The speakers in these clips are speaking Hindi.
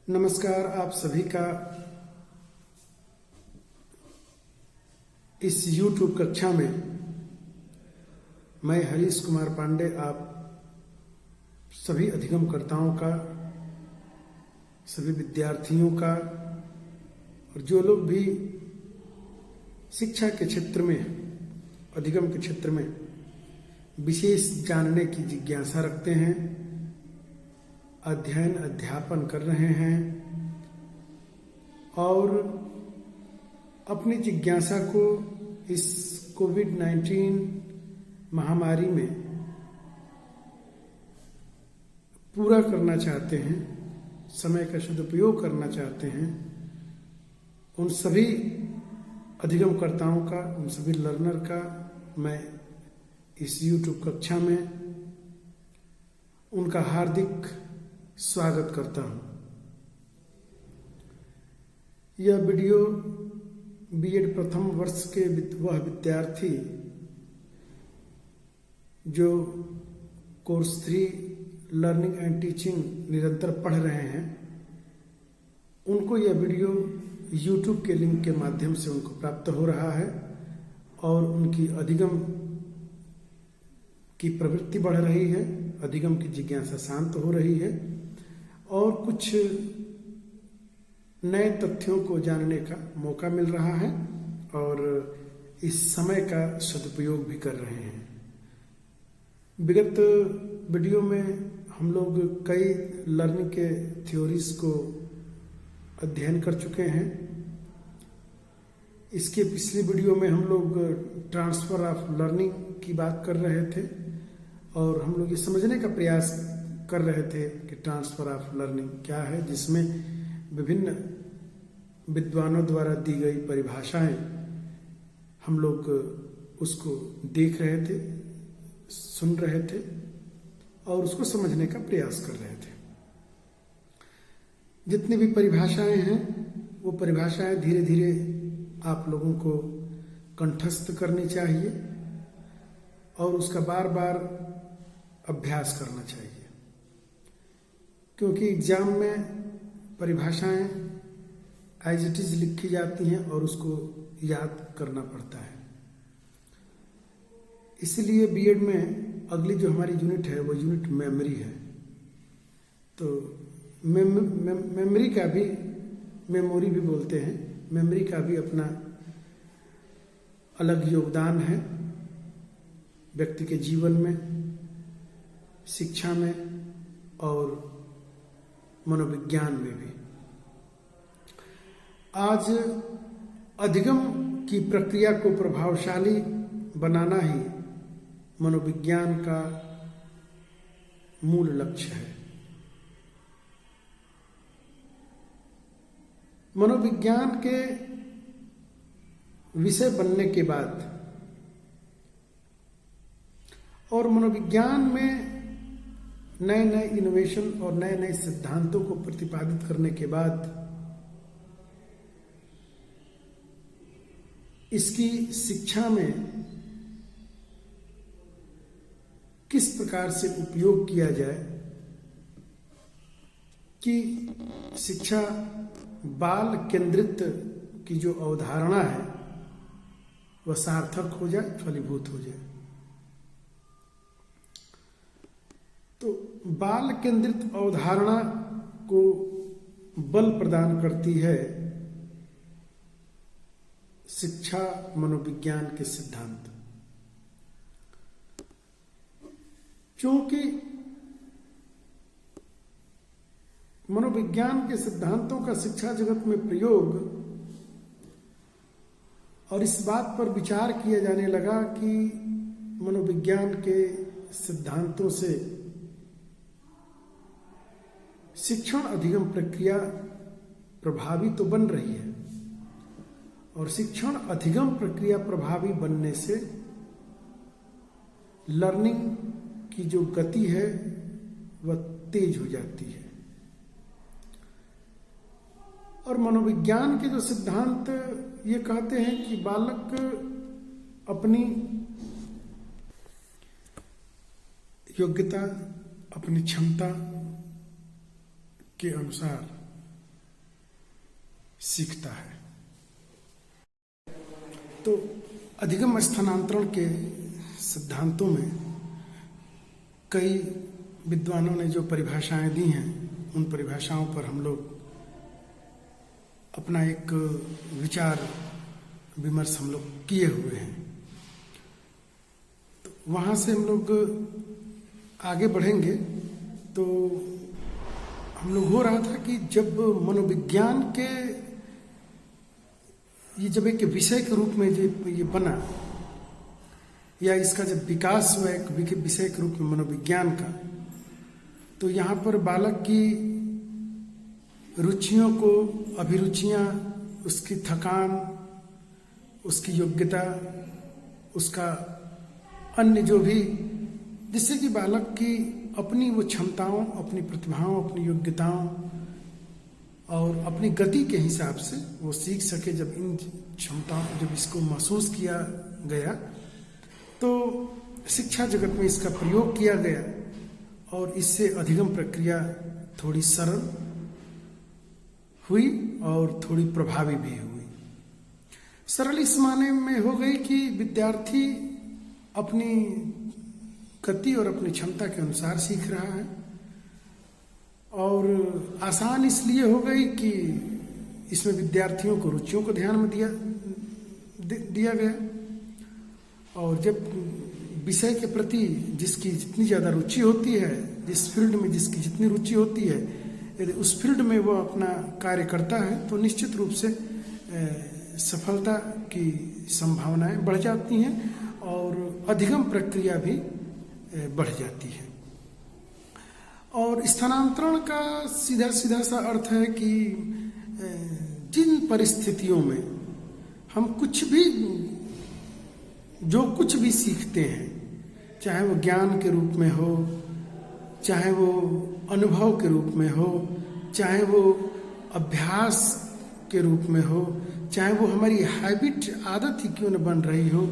नमस्कार आप सभी का इस YouTube कक्षा में मैं हरीश कुमार पांडे आप सभी अधिगमकर्ताओं का, सभी विद्यार्थियों का और जो लोग भी शिक्षा के क्षेत्र में, अधिगम के क्षेत्र में विशेष जानने की जिज्ञासा रखते हैं, अध्ययन अध्यापन कर रहे हैं और अपनी जिज्ञासा को इस कोविड-19 महामारी में पूरा करना चाहते हैं, समय का सदुपयोग करना चाहते हैं, उन सभी अधिगमकर्ताओं का, उन सभी लर्नर का मैं इस YouTube कक्षा में उनका हार्दिक स्वागत करता हूं। यह वीडियो बीएड प्रथम वर्ष के वह विद्यार्थी जो कोर्स 3 लर्निंग एंड टीचिंग निरंतर पढ़ रहे हैं, उनको यह वीडियो YouTube के लिंक के माध्यम से उनको प्राप्त हो रहा है और उनकी अधिगम की प्रवृत्ति बढ़ रही है, अधिगम की जिज्ञासा शांत हो रही है और कुछ नए तथ्यों को जानने का मौका मिल रहा है और इस समय का सदुपयोग भी कर रहे हैं। विगत वीडियो में हम लोग कई लर्निंग के थ्योरीज को अध्ययन कर चुके हैं। इसके पिछली वीडियो में हम लोग ट्रांसफर ऑफ लर्निंग की बात कर रहे थे और हम लोग ये समझने का प्रयास कर रहे थे कि ट्रांसफर ऑफ लर्निंग क्या है, जिसमें विभिन्न विद्वानों द्वारा दी गई परिभाषाएं हम लोग उसको देख रहे थे, सुन रहे थे और उसको समझने का प्रयास कर रहे थे। जितनी भी परिभाषाएं हैं वो परिभाषाएं धीरे धीरे आप लोगों को कंठस्थ करनी चाहिए और उसका बार बार अभ्यास करना चाहिए, क्योंकि एग्जाम में परिभाषाएं एज इट इज लिखी जाती हैं और उसको याद करना पड़ता है। इसलिए बीएड में अगली जो हमारी यूनिट है वो यूनिट मेमोरी है। तो मेमोरी का भी, मेमोरी भी बोलते हैं, मेमोरी का भी अपना अलग योगदान है व्यक्ति के जीवन में, शिक्षा में और मनोविज्ञान में भी। आज अधिगम की प्रक्रिया को प्रभावशाली बनाना ही मनोविज्ञान का मूल लक्ष्य है। मनोविज्ञान के विषय बनने के बाद और मनोविज्ञान में नए नए इनोवेशन और नए नए सिद्धांतों को प्रतिपादित करने के बाद इसकी शिक्षा में किस प्रकार से उपयोग किया जाए कि शिक्षा बाल केंद्रित की जो अवधारणा है वह सार्थक हो जाए, फलीभूत हो जाए। तो बाल केंद्रित अवधारणा को बल प्रदान करती है शिक्षा मनोविज्ञान के सिद्धांत। क्योंकि मनोविज्ञान के सिद्धांतों का शिक्षा जगत में प्रयोग और इस बात पर विचार किया जाने लगा कि मनोविज्ञान के सिद्धांतों से शिक्षण अधिगम प्रक्रिया प्रभावी तो बन रही है और शिक्षण अधिगम प्रक्रिया प्रभावी बनने से लर्निंग की जो गति है वह तेज हो जाती है और मनोविज्ञान के जो सिद्धांत ये कहते हैं कि बालक अपनी योग्यता, अपनी क्षमता के अनुसार सीखता है। तो अधिगम स्थानांतरण के सिद्धांतों में कई विद्वानों ने जो परिभाषाएं दी हैं, उन परिभाषाओं पर हम लोग अपना एक विचार विमर्श हम लोग किए हुए हैं। तो वहाँ से हम लोग आगे बढ़ेंगे। तो हम लोग हो रहा था कि जब मनोविज्ञान के ये जब एक विषय के रूप में ये बना, या इसका जब विकास हुआ एक विषय के रूप में मनोविज्ञान का, तो यहाँ पर बालक की रुचियों को, अभिरुचियाँ, उसकी थकान, उसकी योग्यता, उसका अन्य जो भी, जिससे कि बालक की अपनी वो क्षमताओं, अपनी प्रतिभाओं, अपनी योग्यताओं और अपनी गति के हिसाब से वो सीख सके। जब इन क्षमताओं को, जब इसको महसूस किया गया, तो शिक्षा जगत में इसका प्रयोग किया गया और इससे अधिगम प्रक्रिया थोड़ी सरल हुई और थोड़ी प्रभावी भी हुई। सरल इस माने में हो गई कि विद्यार्थी अपनी गति और अपनी क्षमता के अनुसार सीख रहा है, और आसान इसलिए हो गई कि इसमें विद्यार्थियों को रुचियों को ध्यान में दिया गया। और जब विषय के प्रति जिसकी जितनी ज़्यादा रुचि होती है, जिस फील्ड में जिसकी जितनी रुचि होती है, यदि उस फील्ड में वो अपना कार्य करता है तो निश्चित रूप से सफलता की संभावनाएं बढ़ जाती हैं और अधिगम प्रक्रिया भी बढ़ जाती है। और स्थानांतरण का सीधा सीधा सा अर्थ है कि जिन परिस्थितियों में हम जो कुछ भी सीखते हैं, चाहे वो ज्ञान के रूप में हो, चाहे वो अनुभव के रूप में हो, चाहे वो अभ्यास के रूप में हो, चाहे वो हमारी हैबिट, आदत ही क्यों न बन रही हो,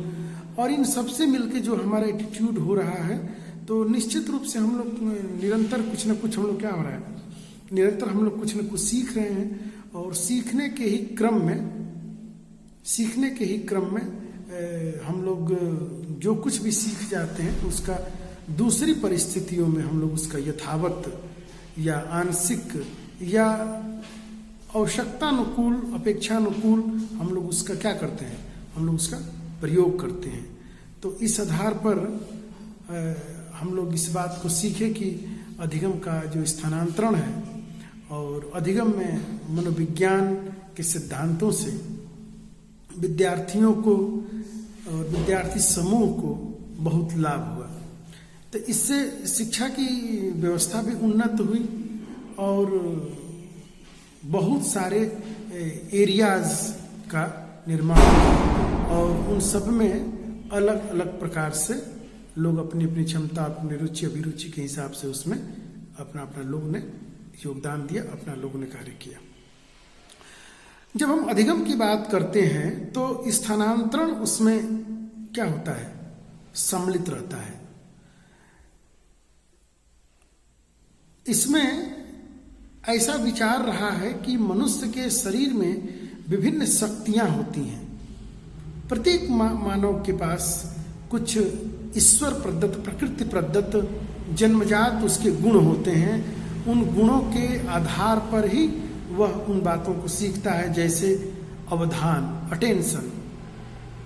और इन सबसे मिलके जो हमारा एटीट्यूड हो रहा है, तो निश्चित रूप से हम लोग निरंतर कुछ न कुछ, हम लोग क्या हो रहा है, निरंतर हम लोग कुछ न कुछ सीख रहे हैं। और सीखने के ही क्रम में हम लोग जो कुछ भी सीख जाते हैं, उसका दूसरी परिस्थितियों में हम लोग उसका यथावत या आंशिक या आवश्यकतानुकूल, अपेक्षानुकूल हम लोग उसका क्या करते हैं, हम लोग उसका प्रयोग करते हैं। तो इस आधार पर हम लोग इस बात को सीखे कि अधिगम का जो स्थानांतरण है, और अधिगम में मनोविज्ञान के सिद्धांतों से विद्यार्थियों को और विद्यार्थी समूह को बहुत लाभ हुआ। तो इससे शिक्षा की व्यवस्था भी उन्नत हुई और बहुत सारे एरियाज का निर्माण हुआ, और उन सब में अलग अलग प्रकार से लोग अपनी अपनी क्षमता, अपनी रुचि अभिरुचि के हिसाब से उसमें अपना अपना लोग ने योगदान दिया, अपना लोगों ने कार्य किया। जब हम अधिगम की बात करते हैं तो स्थानांतरण उसमें क्या होता है, सम्मिलित रहता है। इसमें ऐसा विचार रहा है कि मनुष्य के शरीर में विभिन्न शक्तियां होती हैं। प्रत्येक मानव के पास कुछ ईश्वर प्रदत्त, प्रकृति प्रदत्त जन्मजात उसके गुण होते हैं। उन गुणों के आधार पर ही वह उन बातों को सीखता है, जैसे अवधान, अटेंशन।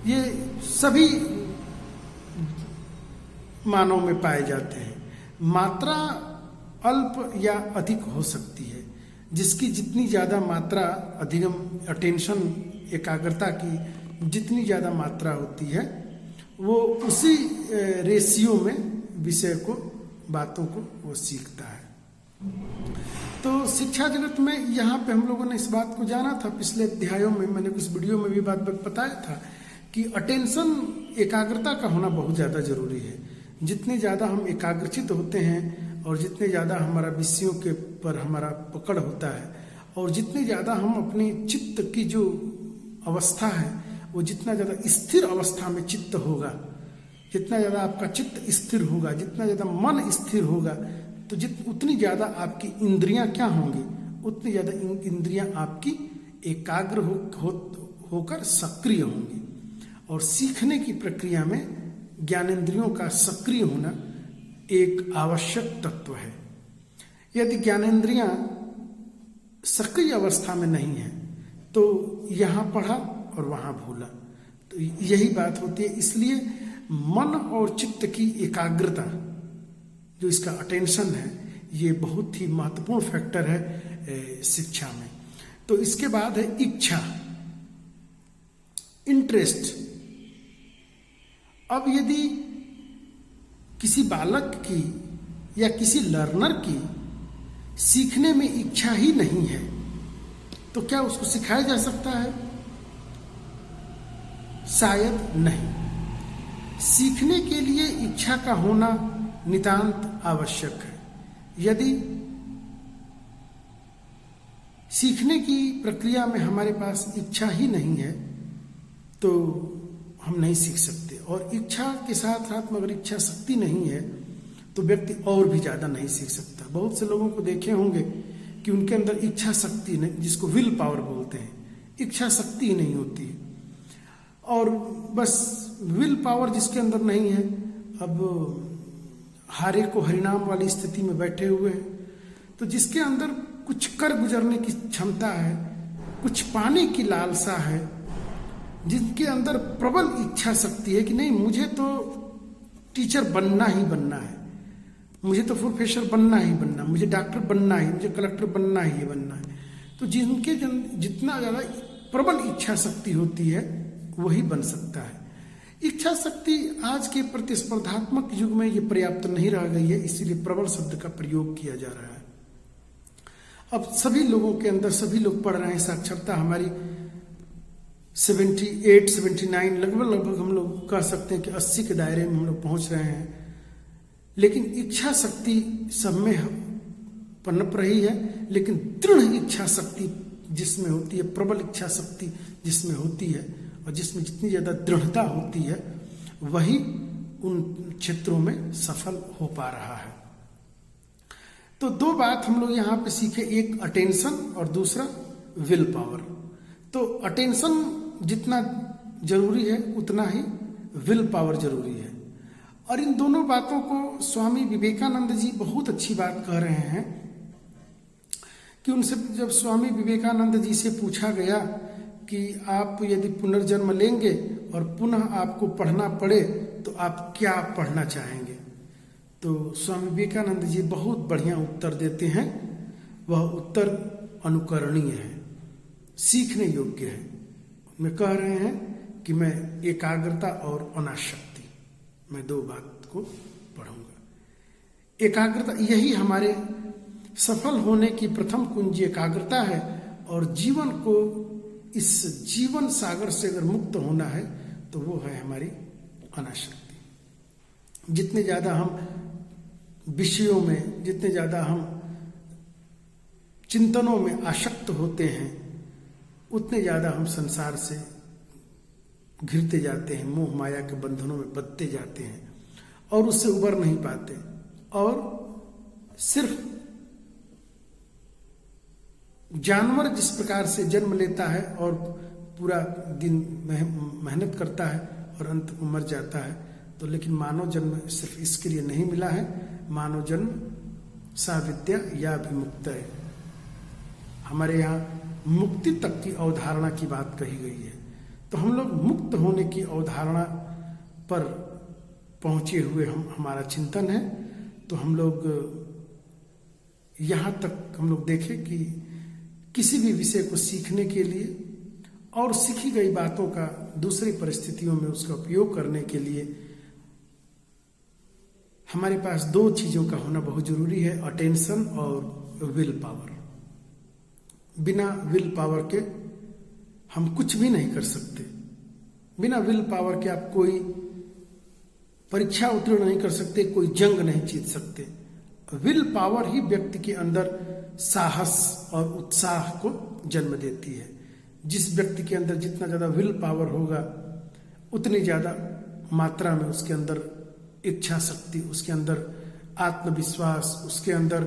ये सभी मानव में पाए जाते हैं। मात्रा अल्प या अधिक हो सकती है। जिसकी जितनी ज़्यादा मात्रा, अधिगम, अटेंशन, एकाग्रता की जितनी ज़्यादा मात्रा होती है, वो उसी रेशियो में विषय को, बातों को वो सीखता है। तो शिक्षा जगत में यहाँ पे हम लोगों ने इस बात को जाना था, पिछले अध्यायों में मैंने कुछ वीडियो में भी बात बताया था कि अटेंशन, एकाग्रता का होना बहुत ज़्यादा जरूरी है। जितने ज़्यादा हम एकाग्रचित होते हैं और जितने ज़्यादा हमारा विषयों के पर हमारा पकड़ होता है, और जितने ज़्यादा हम अपनी चित्त की जो अवस्था है, वो जितना ज़्यादा स्थिर अवस्था में चित्त होगा, जितना ज़्यादा आपका चित्त स्थिर होगा, जितना ज़्यादा मन स्थिर होगा, तो उतनी ज़्यादा आपकी इंद्रियां क्या होंगी, उतनी ज़्यादा इंद्रियां आपकी एकाग्र होकर सक्रिय होंगे। और सीखने की प्रक्रिया में ज्ञानेंद्रियों का सक्रिय होना एक आवश्यक तत्व है। यदि ज्ञानेंद्रियां सक्रिय अवस्था में नहीं है तो यहाँ पढ़ा और वहाँ भूला, तो यही बात होती है। इसलिए मन और चित्त की एकाग्रता, जो इसका अटेंशन है, ये बहुत ही महत्वपूर्ण फैक्टर है शिक्षा में। तो इसके बाद है इच्छा, इंटरेस्ट। अब यदि किसी बालक की या किसी लर्नर की सीखने में इच्छा ही नहीं है तो क्या उसको सिखाया जा सकता है? शायद नहीं। सीखने के लिए इच्छा का होना नितांत आवश्यक है। यदि सीखने की प्रक्रिया में हमारे पास इच्छा ही नहीं है तो हम नहीं सीख सकते। और इच्छा के साथ साथ में अगर इच्छा शक्ति नहीं है तो व्यक्ति और भी ज्यादा नहीं सीख सकता। बहुत से लोगों को देखे होंगे कि उनके अंदर इच्छा शक्ति नहीं, जिसको विल पावर बोलते हैं, इच्छा शक्ति ही नहीं होती है। और बस विल पावर जिसके अंदर नहीं है, अब हारे को हरिनाम वाली स्थिति में बैठे हुए हैं। तो जिसके अंदर कुछ कर गुजरने की क्षमता है, कुछ पाने की लालसा है, जिनके अंदर प्रबल इच्छा शक्ति है कि नहीं मुझे तो टीचर बनना ही बनना है, मुझे तो प्रोफेसर बनना ही बनना, मुझे डॉक्टर बनना ही, मुझे कलेक्टर बनना ही बनना है। तो जिनके जितना ज्यादा प्रबल इच्छा शक्ति होती है वही बन सकता है। इच्छा शक्ति आज के प्रतिस्पर्धात्मक युग में ये पर्याप्त नहीं रह गई है, इसीलिए प्रबल शब्द का प्रयोग किया जा रहा है। अब सभी लोगों के अंदर, सभी लोग पढ़ रहे हैं, साक्षरता हमारी 78, 79 लगभग हम लोग कह सकते हैं कि 80 के दायरे में हम लोग पहुंच रहे हैं। लेकिन इच्छा शक्ति सब में पनप रही है, लेकिन दृढ़ इच्छा शक्ति जिसमें होती है, प्रबल इच्छा शक्ति जिसमें होती है और जिसमें जितनी ज्यादा दृढ़ता होती है, वही उन क्षेत्रों में सफल हो पा रहा है। तो दो बात हम लोग यहाँ पे सीखे, एक अटेंशन और दूसरा विल पावर। तो अटेंशन जितना जरूरी है उतना ही विल पावर जरूरी है। और इन दोनों बातों को स्वामी विवेकानंद जी बहुत अच्छी बात कह रहे हैं कि उनसे जब स्वामी विवेकानंद जी से पूछा गया कि आप यदि पुनर्जन्म लेंगे और पुनः आपको पढ़ना पड़े तो आप क्या पढ़ना चाहेंगे, तो स्वामी विवेकानंद जी बहुत बढ़िया उत्तर देते हैं। वह उत्तर अनुकरणीय है, सीखने योग्य है। उनमें कह रहे हैं कि मैं एकाग्रता और अनासक्ति, मैं दो बात को पढ़ूंगा। एकाग्रता, यही हमारे सफल होने की प्रथम कुंजी एकाग्रता है। और जीवन को, इस जीवन सागर से अगर मुक्त होना है तो वो है हमारी अनासक्ति। जितने ज्यादा हम विषयों में, जितने ज्यादा हम चिंतनों में आसक्त होते हैं, उतने ज्यादा हम संसार से घिरते जाते हैं, मोह माया के बंधनों में बंधते जाते हैं और उससे उबर नहीं पाते। और सिर्फ जानवर जिस प्रकार से जन्म लेता है और पूरा दिन मेहनत करता है और अंत को मर जाता है, तो लेकिन मानव जन्म सिर्फ इसके लिए नहीं मिला है। मानव जन्म सा विद्या या विमुक्त है। हमारे यहाँ मुक्ति तक की अवधारणा की बात कही गई है। तो हम लोग मुक्त होने की अवधारणा पर पहुंचे हुए हमारा चिंतन है। तो हम लोग यहाँ तक हम लोग देखें कि किसी भी विषय को सीखने के लिए और सीखी गई बातों का दूसरी परिस्थितियों में उसका उपयोग करने के लिए हमारे पास दो चीजों का होना बहुत जरूरी है, अटेंशन और विल पावर। बिना विल पावर के हम कुछ भी नहीं कर सकते। बिना विल पावर के आप कोई परीक्षा उत्तीर्ण नहीं कर सकते, कोई जंग नहीं जीत सकते। विल पावर ही व्यक्ति के अंदर साहस और उत्साह को जन्म देती है। जिस व्यक्ति के अंदर जितना ज्यादा विल पावर होगा उतनी ज्यादा मात्रा में उसके अंदर इच्छा शक्ति, उसके अंदर आत्मविश्वास, उसके अंदर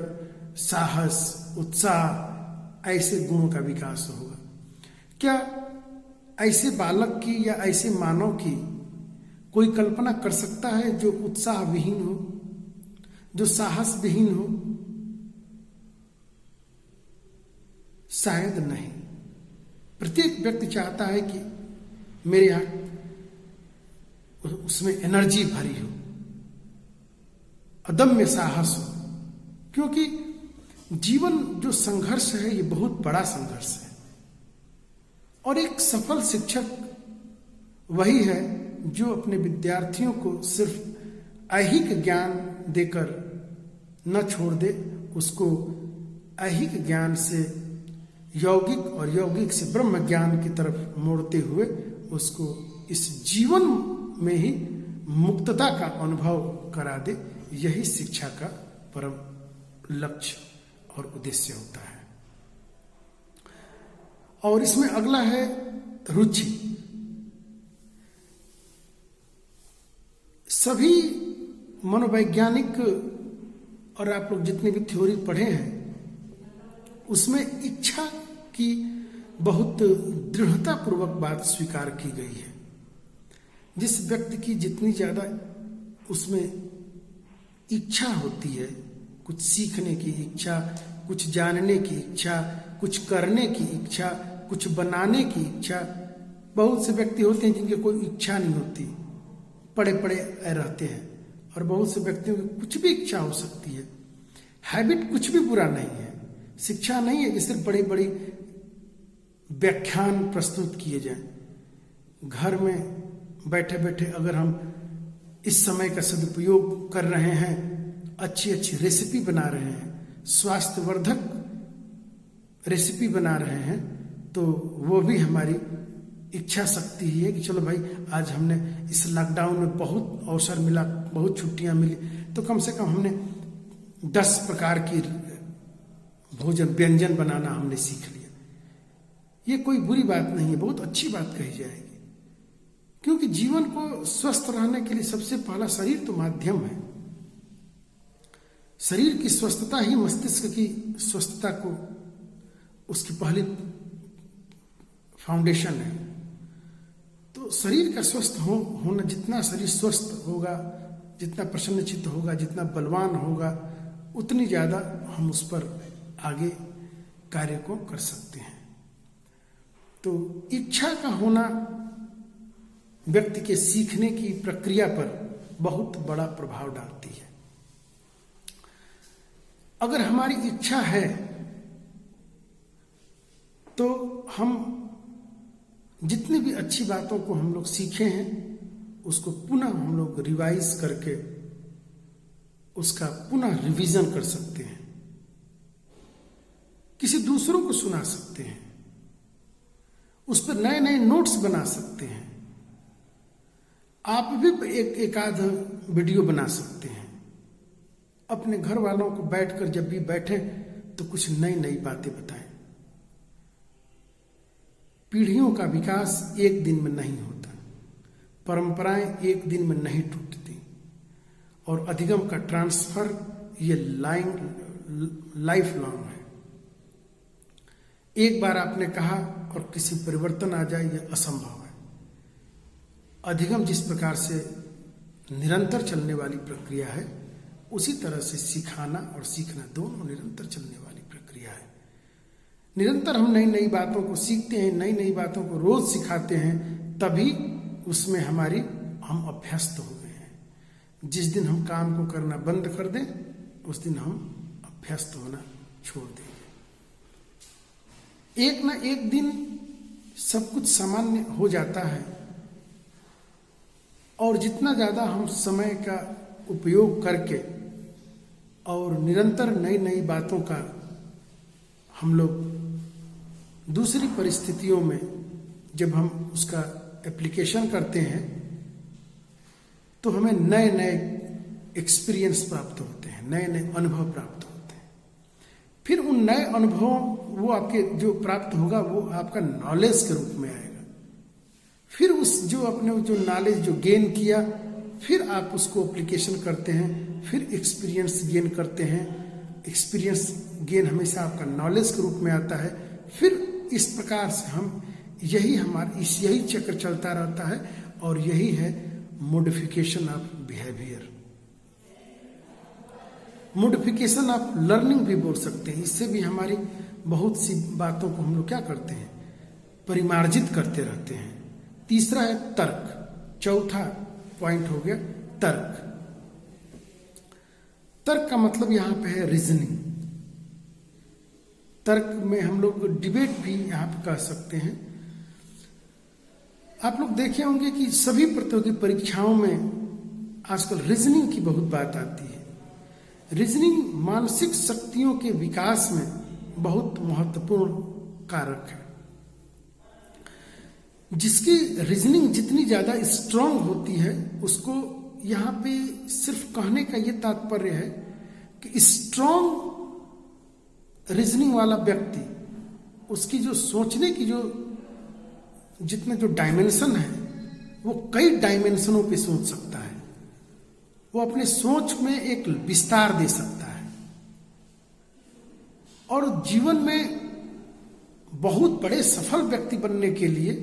साहस, उत्साह, ऐसे गुणों का विकास होगा। क्या ऐसे बालक की या ऐसे मानव की कोई कल्पना कर सकता है जो उत्साह विहीन हो, जो साहस विहीन हो? शायद नहीं। प्रत्येक व्यक्ति चाहता है कि मेरे यहां उसमें एनर्जी भरी हो, अदम्य साहस हो, क्योंकि जीवन जो संघर्ष है ये बहुत बड़ा संघर्ष है। और एक सफल शिक्षक वही है जो अपने विद्यार्थियों को सिर्फ ऐहिक ज्ञान देकर न छोड़ दे, उसको ऐहिक ज्ञान से यौगिक और यौगिक से ब्रह्म ज्ञान की तरफ मोड़ते हुए उसको इस जीवन में ही मुक्तता का अनुभव करा दे। यही शिक्षा का परम लक्ष्य और उद्देश्य होता है। और इसमें अगला है रुचि। सभी मनोवैज्ञानिक और आप लोग जितने भी थ्योरी पढ़े हैं उसमें इच्छा की बहुत दृढ़ता पूर्वक बात स्वीकार की गई है। जिस व्यक्ति की जितनी ज्यादा उसमें इच्छा होती है, कुछ सीखने की इच्छा, कुछ जानने की इच्छा, कुछ करने की इच्छा, कुछ बनाने की इच्छा। बहुत से व्यक्ति होते हैं जिनकी कोई इच्छा नहीं होती, पड़े पड़े रहते हैं। और बहुत से व्यक्तियों की कुछ भी इच्छा हो सकती है। हैबिट कुछ भी बुरा नहीं है। शिक्षा नहीं है कि सिर्फ बड़ी बड़ी व्याख्यान प्रस्तुत किए जाएं। घर में बैठे बैठे अगर हम इस समय का सदुपयोग कर रहे हैं, अच्छी अच्छी रेसिपी बना रहे हैं, स्वास्थ्यवर्धक रेसिपी बना रहे हैं, तो वो भी हमारी इच्छा शक्ति ही है कि चलो भाई आज हमने इस लॉकडाउन में बहुत अवसर मिला, बहुत छुट्टियां मिली, तो कम से कम हमने 10 प्रकार की भोजन व्यंजन बनाना हमने सीख लिया। ये कोई बुरी बात नहीं है, बहुत अच्छी बात कही जाएगी। क्योंकि जीवन को स्वस्थ रहने के लिए सबसे पहला शरीर तो माध्यम है। शरीर की स्वस्थता ही मस्तिष्क की स्वस्थता को उसकी पहली फाउंडेशन है। तो शरीर का स्वस्थ होना, जितना शरीर स्वस्थ होगा, जितना प्रसन्नचित्त होगा, जितना बलवान होगा, उतनी ज्यादा हम उस पर आगे कार्य को कर सकते हैं। तो इच्छा का होना व्यक्ति के सीखने की प्रक्रिया पर बहुत बड़ा प्रभाव डालती है। अगर हमारी इच्छा है तो हम जितनी भी अच्छी बातों को हम लोग सीखे हैं उसको पुनः हम लोग रिवाइज करके उसका पुनः रिवीजन कर सकते हैं, किसी दूसरों को सुना सकते हैं, उस पर नए नए नोट्स बना सकते हैं। आप भी एक आध वीडियो बना सकते हैं। अपने घर वालों को बैठकर जब भी बैठे तो कुछ नई नई बातें बताएं। पीढ़ियों का विकास एक दिन में नहीं होता, परंपराएं एक दिन में नहीं टूटती, और अधिगम का ट्रांसफर ये लाइफ लॉन्ग है। एक बार आपने कहा और किसी परिवर्तन आ जाए यह असंभव है। अधिगम जिस प्रकार से निरंतर चलने वाली प्रक्रिया है, उसी तरह से सिखाना और सीखना दोनों निरंतर चलने वाली प्रक्रिया है। निरंतर हम नई नई बातों को सीखते हैं, नई नई बातों को रोज सिखाते हैं, तभी उसमें हम अभ्यस्त हो गए हैं। जिस दिन हम काम को करना बंद कर दें उस दिन हम अभ्यस्त होना छोड़ देंगे। एक ना एक दिन सब कुछ सामान्य हो जाता है, और जितना ज्यादा हम समय का उपयोग करके और निरंतर नई नई बातों का हम लोग दूसरी परिस्थितियों में जब हम उसका एप्लीकेशन करते हैं तो हमें नए नए एक्सपीरियंस प्राप्त होते हैं, नए नए अनुभव प्राप्त होते हैं। फिर उन नए अनुभवों वो आपके जो प्राप्त होगा वो आपका नॉलेज के रूप में आएगा। फिर उस जो अपने जो नॉलेज जो गेन किया, फिर आप उसको एप्लीकेशन करते हैं, फिर एक्सपीरियंस गेन करते हैं। एक्सपीरियंस गेन हमेशा आपका नॉलेज के रूप में आता है। फिर इस प्रकार से हम यही चक्र चलता रहता है और यही है modification of behaviour, modification of learning भी बोल सकते हैं। इससे भी हमारी बहुत सी बातों को हम लोग क्या करते हैं, परिमार्जित करते रहते हैं। तीसरा है तर्क, चौथा पॉइंट हो गया तर्क। तर्क का मतलब यहां पे है रीजनिंग। तर्क में हम लोग डिबेट भी यहां पे कह सकते हैं। आप लोग देखे होंगे कि सभी प्रतियोगी परीक्षाओं में आजकल रीजनिंग की बहुत बात आती है। रीजनिंग मानसिक शक्तियों के विकास में बहुत महत्वपूर्ण कारक है। जिसकी रीजनिंग जितनी ज्यादा स्ट्रांग होती है, उसको यहां पे सिर्फ कहने का ये तात्पर्य है कि स्ट्रांग रीजनिंग वाला व्यक्ति, उसकी जो सोचने की जितने जो डायमेंशन है, वो कई डायमेंशनों पे सोच सकता है। वो अपने सोच में एक विस्तार दे सकता है और जीवन में बहुत बड़े सफल व्यक्ति बनने के लिए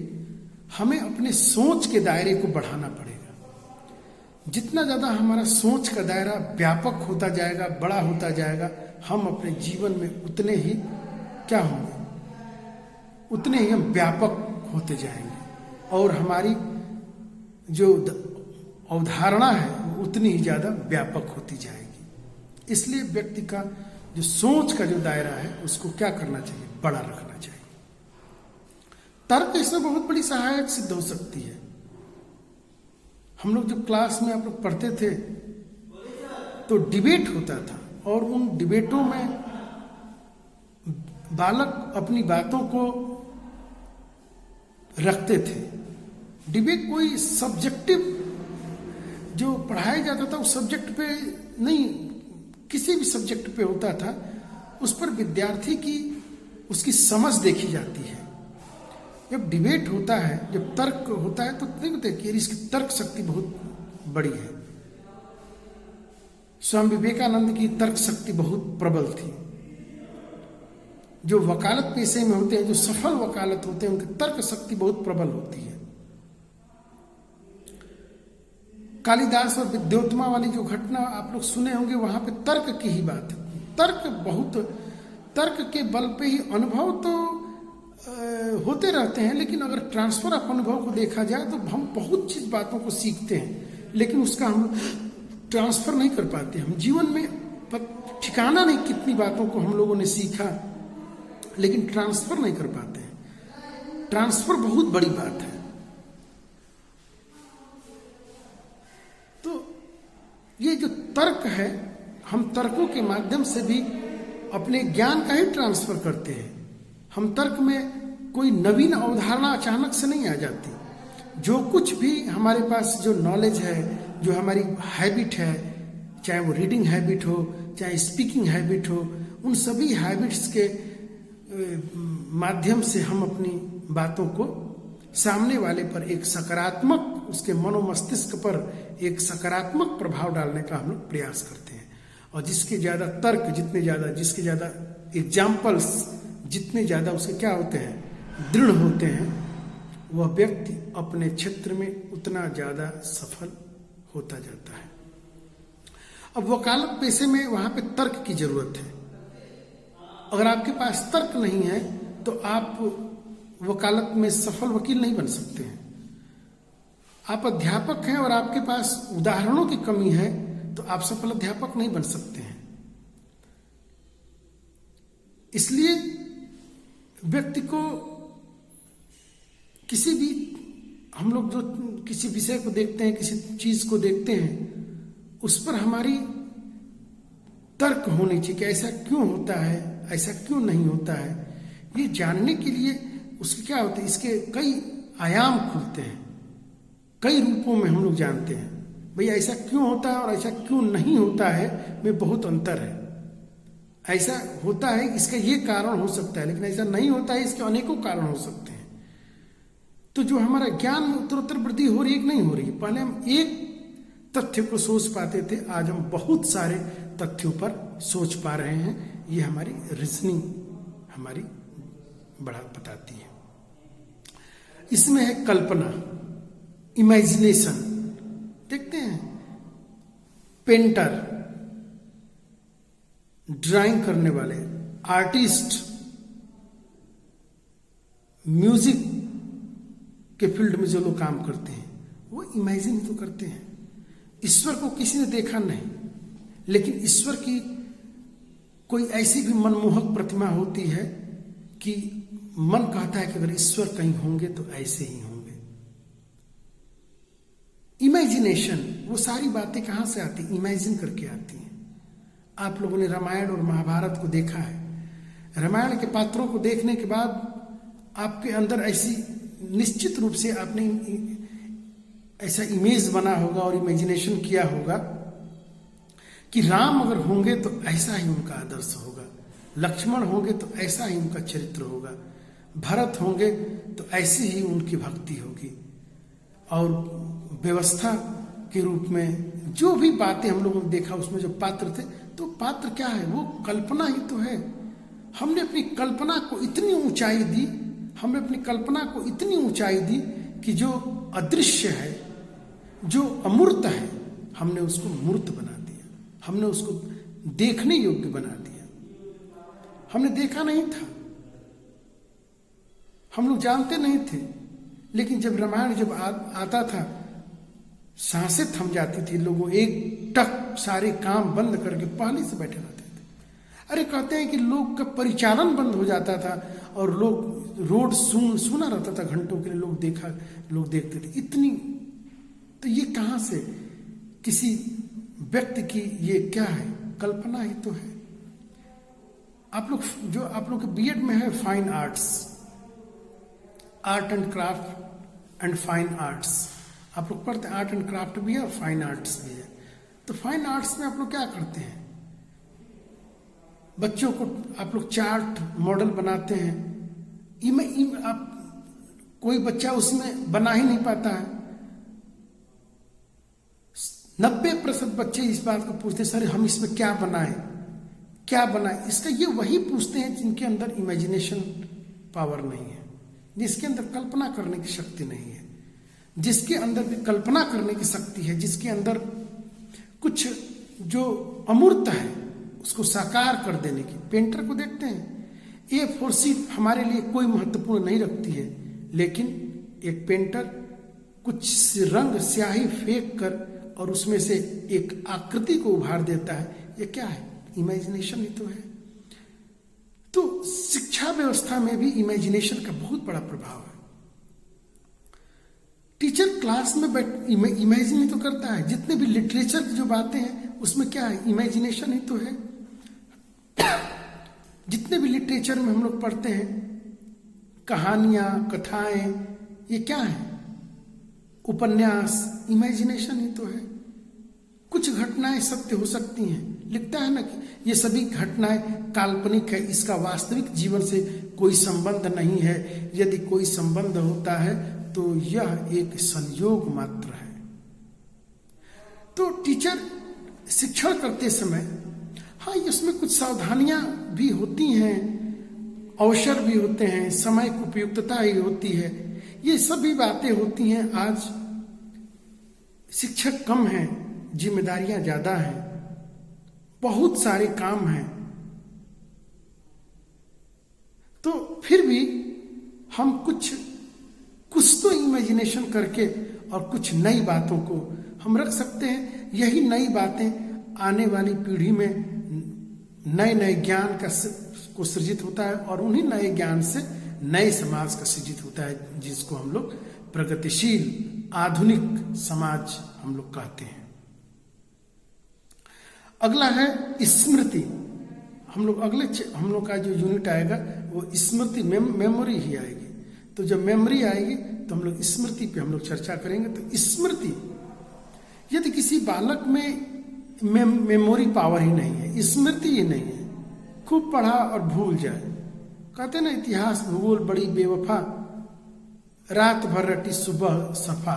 हमें अपने सोच के दायरे को बढ़ाना पड़ेगा। जितना ज्यादा हमारा सोच का दायरा व्यापक होता जाएगा, बड़ा होता जाएगा, हम अपने जीवन में उतने ही क्या होंगे, उतने ही हम व्यापक होते जाएंगे और हमारी जो अवधारणा है वो उतनी ही ज्यादा व्यापक होती जाएगी। इसलिए व्यक्ति का जो सोच का जो दायरा है उसको क्या करना चाहिए, बड़ा रखना चाहिए। तर्क इसमें बहुत बड़ी सहायक सिद्ध हो सकती है। हम लोग जब क्लास में आप लोग पढ़ते थे तो डिबेट होता था और उन डिबेटों में बालक अपनी बातों को रखते थे। डिबेट कोई सब्जेक्टिव जो पढ़ाया जाता था उस सब्जेक्ट पे नहीं, किसी भी सब्जेक्ट पे होता था, उस पर विद्यार्थी की उसकी समझ देखी जाती है। जब डिबेट होता है, जब तर्क होता है तो नहीं होता कि इसकी तर्क शक्ति बहुत बड़ी है। स्वामी विवेकानंद की तर्क शक्ति बहुत प्रबल थी। जो वकालत पेशे में होते हैं, जो सफल वकालत होते हैं, उनकी तर्क शक्ति बहुत प्रबल होती है। कालिदास और विद्योत्तमा वाली जो घटना आप लोग सुने होंगे, वहां पे तर्क की ही बात है। तर्क के बल पे ही अनुभव तो होते रहते हैं, लेकिन अगर ट्रांसफर ऑफ अनुभव को देखा जाए तो हम बहुत चीज बातों को सीखते हैं, लेकिन उसका हम ट्रांसफर नहीं कर पाते। हम जीवन में ठिकाना नहीं कितनी बातों को हम लोगों ने सीखा, लेकिन ट्रांसफर नहीं कर पाते हैं। ट्रांसफर बहुत बड़ी बात है। तो ये जो तर्क है, हम तर्कों के माध्यम से भी अपने ज्ञान का ही ट्रांसफर करते हैं। हम तर्क में कोई नवीन अवधारणा अचानक से नहीं आ जाती। जो कुछ भी हमारे पास जो नॉलेज है, जो हमारी हैबिट है, चाहे वो रीडिंग हैबिट हो, चाहे स्पीकिंग हैबिट हो, उन सभी हैबिट्स के माध्यम से हम अपनी बातों को सामने वाले पर एक सकारात्मक, उसके मनोमस्तिष्क पर एक सकारात्मक प्रभाव डालने का हम लोग प्रयास करते हैं। और जिसके ज्यादा तर्क, जितने ज्यादा, जिसके ज्यादा एग्जाम्पल्स, जितने ज्यादा उसके क्या होते हैं, दृढ़ होते हैं, वह व्यक्ति अपने क्षेत्र में उतना ज्यादा सफल होता जाता है। अब वकालत पेशे में वहां पे तर्क की जरूरत है। अगर आपके पास तर्क नहीं है तो आप वकालत में सफल वकील नहीं बन सकते हैं। आप अध्यापक हैं और आपके पास उदाहरणों की कमी है तो आप सफल अध्यापक नहीं बन सकते हैं। इसलिए व्यक्ति को किसी भी, हम लोग जो किसी विषय को देखते हैं, किसी चीज को देखते हैं, उस पर हमारी तर्क होनी चाहिए कि ऐसा क्यों होता है, ऐसा क्यों नहीं होता है। ये जानने के लिए उसके क्या होते हैं, इसके कई आयाम खुलते हैं, कई रूपों में हम लोग जानते हैं भाई ऐसा क्यों होता है और ऐसा क्यों नहीं होता है, में बहुत अंतर है। ऐसा होता है इसका ये कारण हो सकता है, लेकिन ऐसा नहीं होता है इसके अनेकों कारण हो सकते हैं। तो जो हमारा ज्ञान में उत्तरोत्तर वृद्धि हो रही है कि नहीं हो रही है, पहले हम एक तथ्य को सोच पाते थे, आज हम बहुत सारे तथ्यों पर सोच पा रहे हैं। ये हमारी रीजनिंग हमारी बढ़ा बताती है। इसमें है कल्पना, इमेजिनेशन। देखते हैं पेंटर, ड्राइंग करने वाले, आर्टिस्ट, म्यूजिक के फील्ड में जो लोग काम करते हैं वो इमेजिन तो करते हैं। ईश्वर को किसी ने देखा नहीं, लेकिन ईश्वर की कोई ऐसी भी मनमोहक प्रतिमा होती है कि मन कहता है कि अगर ईश्वर कहीं होंगे तो ऐसे ही होंगे। इमेजिनेशन, वो सारी बातें कहां से आती? इमेजिन करके आती हैं। आप लोगों ने रामायण और महाभारत को देखा है। रामायण के पात्रों को देखने के बाद आपके अंदर ऐसी निश्चित रूप से आपने ऐसा इमेज बना होगा और इमेजिनेशन किया होगा कि राम अगर होंगे तो ऐसा ही उनका आदर्श होगा, लक्ष्मण होंगे तो ऐसा ही उनका चरित्र होगा, भरत होंगे तो ऐसी ही उनकी भक्ति होगी। और व्यवस्था के रूप में जो भी बातें हम लोगों ने देखा उसमें जो पात्र थे, तो पात्र क्या है? वो कल्पना ही तो है। हमने अपनी कल्पना को इतनी ऊंचाई दी, हमने अपनी कल्पना को इतनी ऊंचाई दी कि जो अदृश्य है, जो अमूर्त है, हमने उसको मूर्त बना दिया, हमने उसको देखने योग्य बना दिया। हमने देखा नहीं था, हम लोग जानते नहीं थे, लेकिन जब रामायण जब आता था, सांसें थम जाती थी, लोगों एक टक सारे काम बंद करके पहले से बैठे रहते थे। अरे कहते हैं कि लोग का परिचालन बंद हो जाता था और लोग रोड सुना रहता था घंटों के लिए, लोग देखते थे। इतनी, तो ये कहां से किसी व्यक्ति की, ये क्या है? कल्पना ही तो है। आप लोग के बीएड में है fine arts, art and craft and fine arts. आप लोग पढ़ते हैं, आर्ट एंड क्राफ्ट भी है और फाइन आर्ट्स भी है। तो फाइन आर्ट्स में आप लोग क्या करते हैं? बच्चों को आप लोग चार्ट मॉडल बनाते हैं। आप कोई बच्चा उसमें बना ही नहीं पाता है। 90% बच्चे इस बात को पूछते हैं, सर हम इसमें क्या बनाएं? इसका ये वही पूछते हैं जिनके अंदर इमेजिनेशन पावर नहीं है, जिसके अंदर कल्पना करने की शक्ति नहीं है, जिसके अंदर भी कल्पना करने की शक्ति है, जिसके अंदर कुछ जो अमूर्त है उसको साकार कर देने की। पेंटर को देखते हैं, A4 शीट हमारे लिए कोई महत्वपूर्ण नहीं रखती है, लेकिन एक पेंटर कुछ रंग स्याही फेंक कर और उसमें से एक आकृति को उभार देता है। ये क्या है? इमेजिनेशन ही तो है। तो शिक्षा व्यवस्था में भी इमेजिनेशन का बहुत बड़ा प्रभाव है। टीचर क्लास में इमेजिन ही तो करता है। जितने भी लिटरेचर की जो बातें हैं उसमें क्या है? इमेजिनेशन ही तो है। जितने भी लिटरेचर में हम लोग पढ़ते हैं, कहानियां, कथाएं, ये क्या है? उपन्यास, इमेजिनेशन ही तो है। कुछ घटनाएं सत्य हो सकती हैं, लिखता है ना कि ये सभी घटनाएं काल्पनिक है, इसका वास्तविक जीवन से कोई संबंध नहीं है। यदि कोई संबंध होता है तो यह एक संयोग मात्र है। तो टीचर शिक्षण करते समय, हाँ, इसमें कुछ सावधानियां भी होती हैं, अवसर भी होते हैं, समय की उपयुक्तता ही होती है, ये सभी बातें होती हैं। आज शिक्षक कम हैं, जिम्मेदारियां ज्यादा हैं, बहुत सारे काम हैं, तो फिर भी हम कुछ तो इमेजिनेशन करके और कुछ नई बातों को हम रख सकते हैं। यही नई बातें आने वाली पीढ़ी में नए ज्ञान को सृजित होता है और उन्हीं नए ज्ञान से नए समाज का सृजित होता है, जिसको हम लोग प्रगतिशील आधुनिक समाज हम लोग कहते हैं। अगला है स्मृति। हम लोग का जो यूनिट आएगा वो स्मृति, मेमोरी ही आएगी। तो जब मेमोरी आएगी तो हम लोग स्मृति पे हम लोग चर्चा करेंगे। तो स्मृति, यदि किसी बालक में मेमोरी पावर ही नहीं है, स्मृति ही नहीं है, खूब पढ़ा और भूल जाए। कहते ना, इतिहास भूगोल बड़ी बेवफा, रात भर रटी सुबह सफा।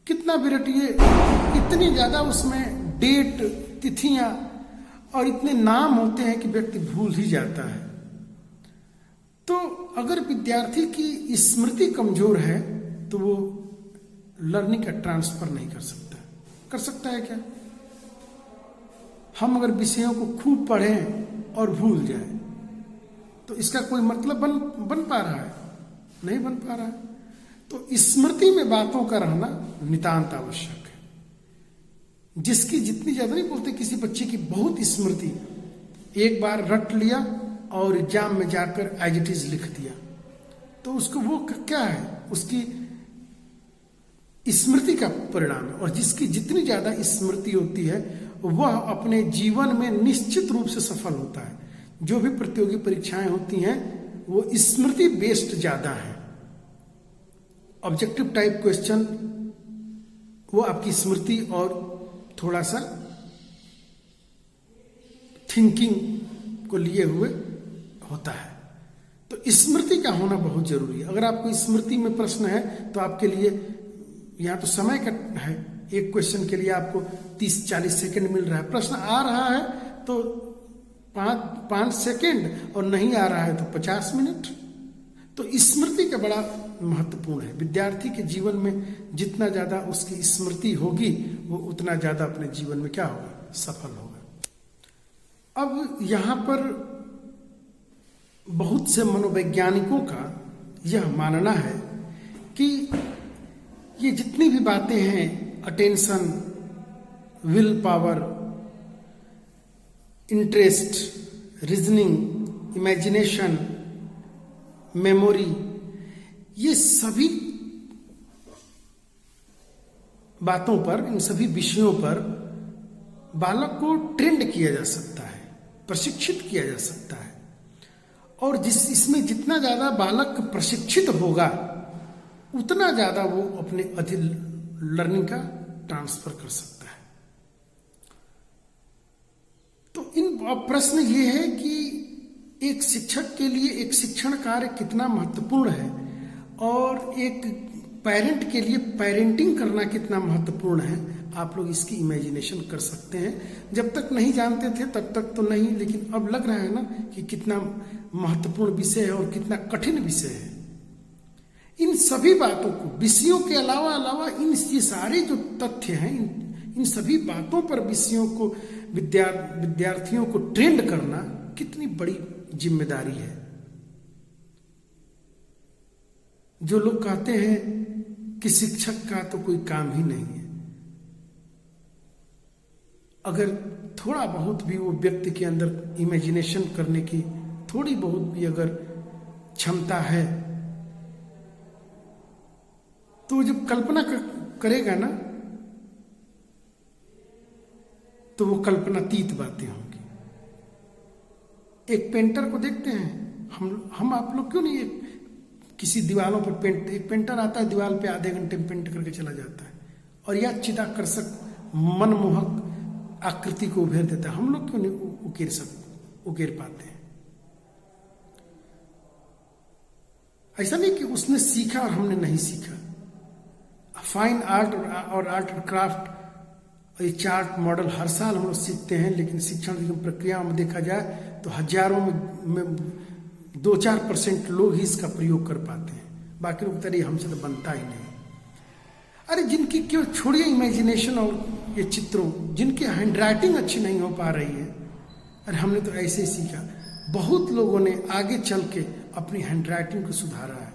कितना भी रटिए, इतनी ज्यादा उसमें डेट, तिथियां और इतने नाम होते हैं कि व्यक्ति भूल ही जाता है। तो अगर विद्यार्थी की स्मृति कमजोर है तो वो लर्निंग का ट्रांसफर नहीं कर सकता। कर सकता है क्या? हम अगर विषयों को खूब पढ़ें और भूल जाए तो इसका कोई मतलब बन पा रहा है? नहीं बन पा रहा है। तो स्मृति में बातों का रहना नितांत आवश्यक है। जिसकी जितनी ज्यादा, नहीं बोलते किसी बच्चे की बहुत स्मृति, एक बार रट लिया और एग्जाम में जाकर एज इट इज लिख दिया, तो उसको वो क्या है? उसकी स्मृति का परिणाम है। और जिसकी जितनी ज्यादा स्मृति होती है वह अपने जीवन में निश्चित रूप से सफल होता है। जो भी प्रतियोगी परीक्षाएं होती हैं वो स्मृति बेस्ड ज्यादा है। ऑब्जेक्टिव टाइप क्वेश्चन वो आपकी स्मृति और थोड़ा सा थिंकिंग को लिए हुए होता है। तो स्मृति का होना बहुत जरूरी है। अगर आपको स्मृति में प्रश्न है तो आपके लिए यहाँ तो समय का है, एक क्वेश्चन के लिए आपको 30-40 सेकंड मिल रहा है। प्रश्न आ रहा है तो 5 सेकंड और नहीं आ रहा है तो 50 मिनट। तो स्मृति का बड़ा महत्वपूर्ण है। विद्यार्थी के जीवन में जितना ज्यादा उसकी स्मृति होगी वो उतना ज्यादा अपने जीवन में क्या होगा? सफल होगा। अब यहाँ पर बहुत से मनोवैज्ञानिकों का यह मानना है कि ये जितनी भी बातें हैं, attention, will power, interest, reasoning, imagination, memory, ये सभी बातों पर, इन सभी विषयों पर बालक को ट्रेंड किया जा सकता है, प्रशिक्षित किया जा सकता है। और इसमें जितना ज्यादा बालक प्रशिक्षित होगा उतना ज्यादा वो अपने अधिक लर्निंग का ट्रांसफर कर सकता है। तो इन प्रश्न ये है कि एक शिक्षक के लिए एक शिक्षण कार्य कितना महत्वपूर्ण है और एक पेरेंट के लिए पेरेंटिंग करना कितना महत्वपूर्ण है। आप लोग इसकी इमेजिनेशन कर सकते हैं। जब तक नहीं जानते थे तब तक तो नहीं, लेकिन अब लग रहा है ना कि कितना महत्वपूर्ण विषय है और कितना कठिन विषय है। इन सभी बातों को, विषयों के अलावा इन ये सारे जो तथ्य हैं, इन सभी बातों पर विषयों को, विद्यार्थियों को ट्रेंड करना कितनी बड़ी जिम्मेदारी है। जो लोग कहते हैं कि शिक्षक का तो कोई काम ही नहीं है, अगर थोड़ा बहुत भी वो व्यक्ति के अंदर इमेजिनेशन करने की थोड़ी बहुत भी अगर क्षमता है तो वो जब कल्पना करेगा ना तो वो कल्पनातीत बातें होंगी। एक पेंटर को देखते हैं हम आप लोग, क्यों नहीं किसी दीवारों पर एक पेंटर आता है, दीवार पे आधे घंटे में पेंट करके चला जाता है और यह चिदाकर्षक मनमोहक आकृति को उभेर देता है। हम लोग क्यों नहीं उकेर पाते हैं? ऐसा नहीं कि उसने सीखा और हमने नहीं सीखा। फाइन आर्ट और आर्ट एंड क्राफ्ट, ये चार्ट मॉडल हर साल हम लोग सीखते हैं, लेकिन शिक्षण की प्रक्रिया में देखा जाए तो हजारों में 2-4% लोग ही इसका प्रयोग कर पाते हैं। बाकी लोग तरह हमसे तो बनता ही नहीं। अरे जिनकी क्यों छोड़िए इमेजिनेशन और ये चित्रों, जिनकी हैंडराइटिंग अच्छी नहीं हो पा रही है, अरे हमने तो ऐसे ही सीखा। बहुत लोगों ने आगे चल के अपनी हैंडराइटिंग को सुधारा है।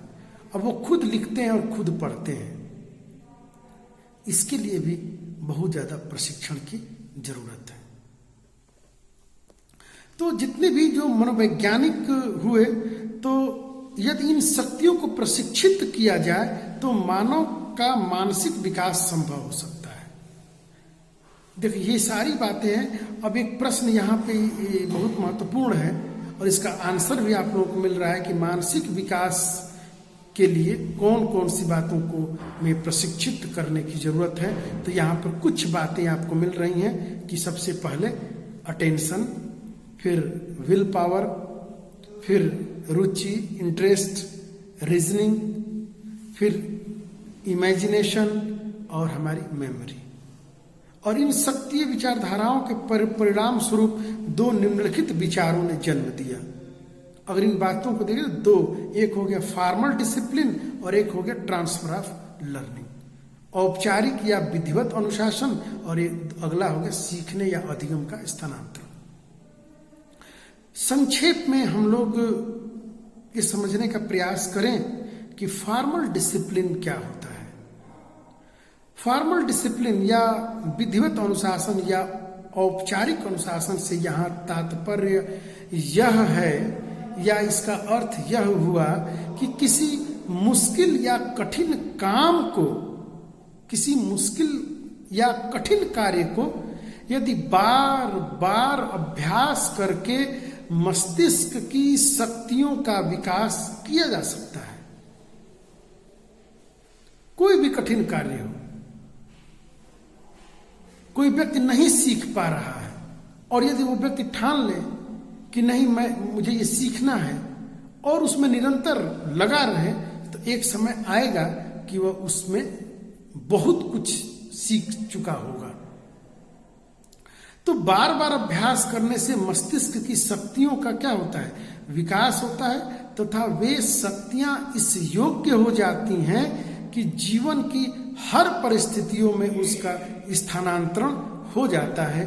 अब वो खुद लिखते हैं और खुद पढ़ते हैं। इसके लिए भी बहुत ज्यादा प्रशिक्षण की जरूरत है। तो जितने भी जो मनोवैज्ञानिक हुए, तो यदि इन शक्तियों को प्रशिक्षित किया जाए तो मानव का मानसिक विकास संभव हो सकता है। देखिए ये सारी बातें हैं। अब एक प्रश्न यहाँ पे बहुत महत्वपूर्ण है और इसका आंसर भी आप लोगों को मिल रहा है कि मानसिक विकास के लिए कौन कौन सी बातों को में प्रशिक्षित करने की जरूरत है। तो यहाँ पर कुछ बातें आपको मिल रही हैं कि सबसे पहले अटेंशन, फिर विल पावर, फिर रुचि, इंटरेस्ट, रीजनिंग, फिर इमेजिनेशन और हमारी मेमोरी। और इन शक्तिय विचारधाराओं के परिणाम स्वरूप 2 निम्नलिखित विचारों ने जन्म दिया। अगर इन बातों को देखें तो दो, एक हो गया फॉर्मल डिसिप्लिन और एक हो गया ट्रांसफर ऑफ लर्निंग, औपचारिक या विधिवत अनुशासन, और एक अगला हो गया सीखने या अधिगम का स्थानांतरण। संक्षेप में हम लोग ये समझने का प्रयास करें कि फॉर्मल डिसिप्लिन क्या होता है। फॉर्मल डिसिप्लिन या विधिवत अनुशासन या औपचारिक अनुशासन से यहाँ तात्पर्य यह है या इसका अर्थ यह हुआ कि किसी मुश्किल या कठिन काम को, किसी मुश्किल या कठिन कार्य को यदि बार बार अभ्यास करके मस्तिष्क की शक्तियों का विकास किया जा सकता है। कोई भी कठिन कार्य हो, कोई व्यक्ति नहीं सीख पा रहा है और यदि वो व्यक्ति ठान ले कि नहीं मुझे ये सीखना है और उसमें निरंतर लगा रहे, तो एक समय आएगा कि वह उसमें बहुत कुछ सीख चुका होगा। तो बार बार अभ्यास करने से मस्तिष्क की शक्तियों का क्या होता है, विकास होता है, तथा वे शक्तियां इस योग्य हो जाती हैं कि जीवन की हर परिस्थितियों में उसका स्थानांतरण हो जाता है।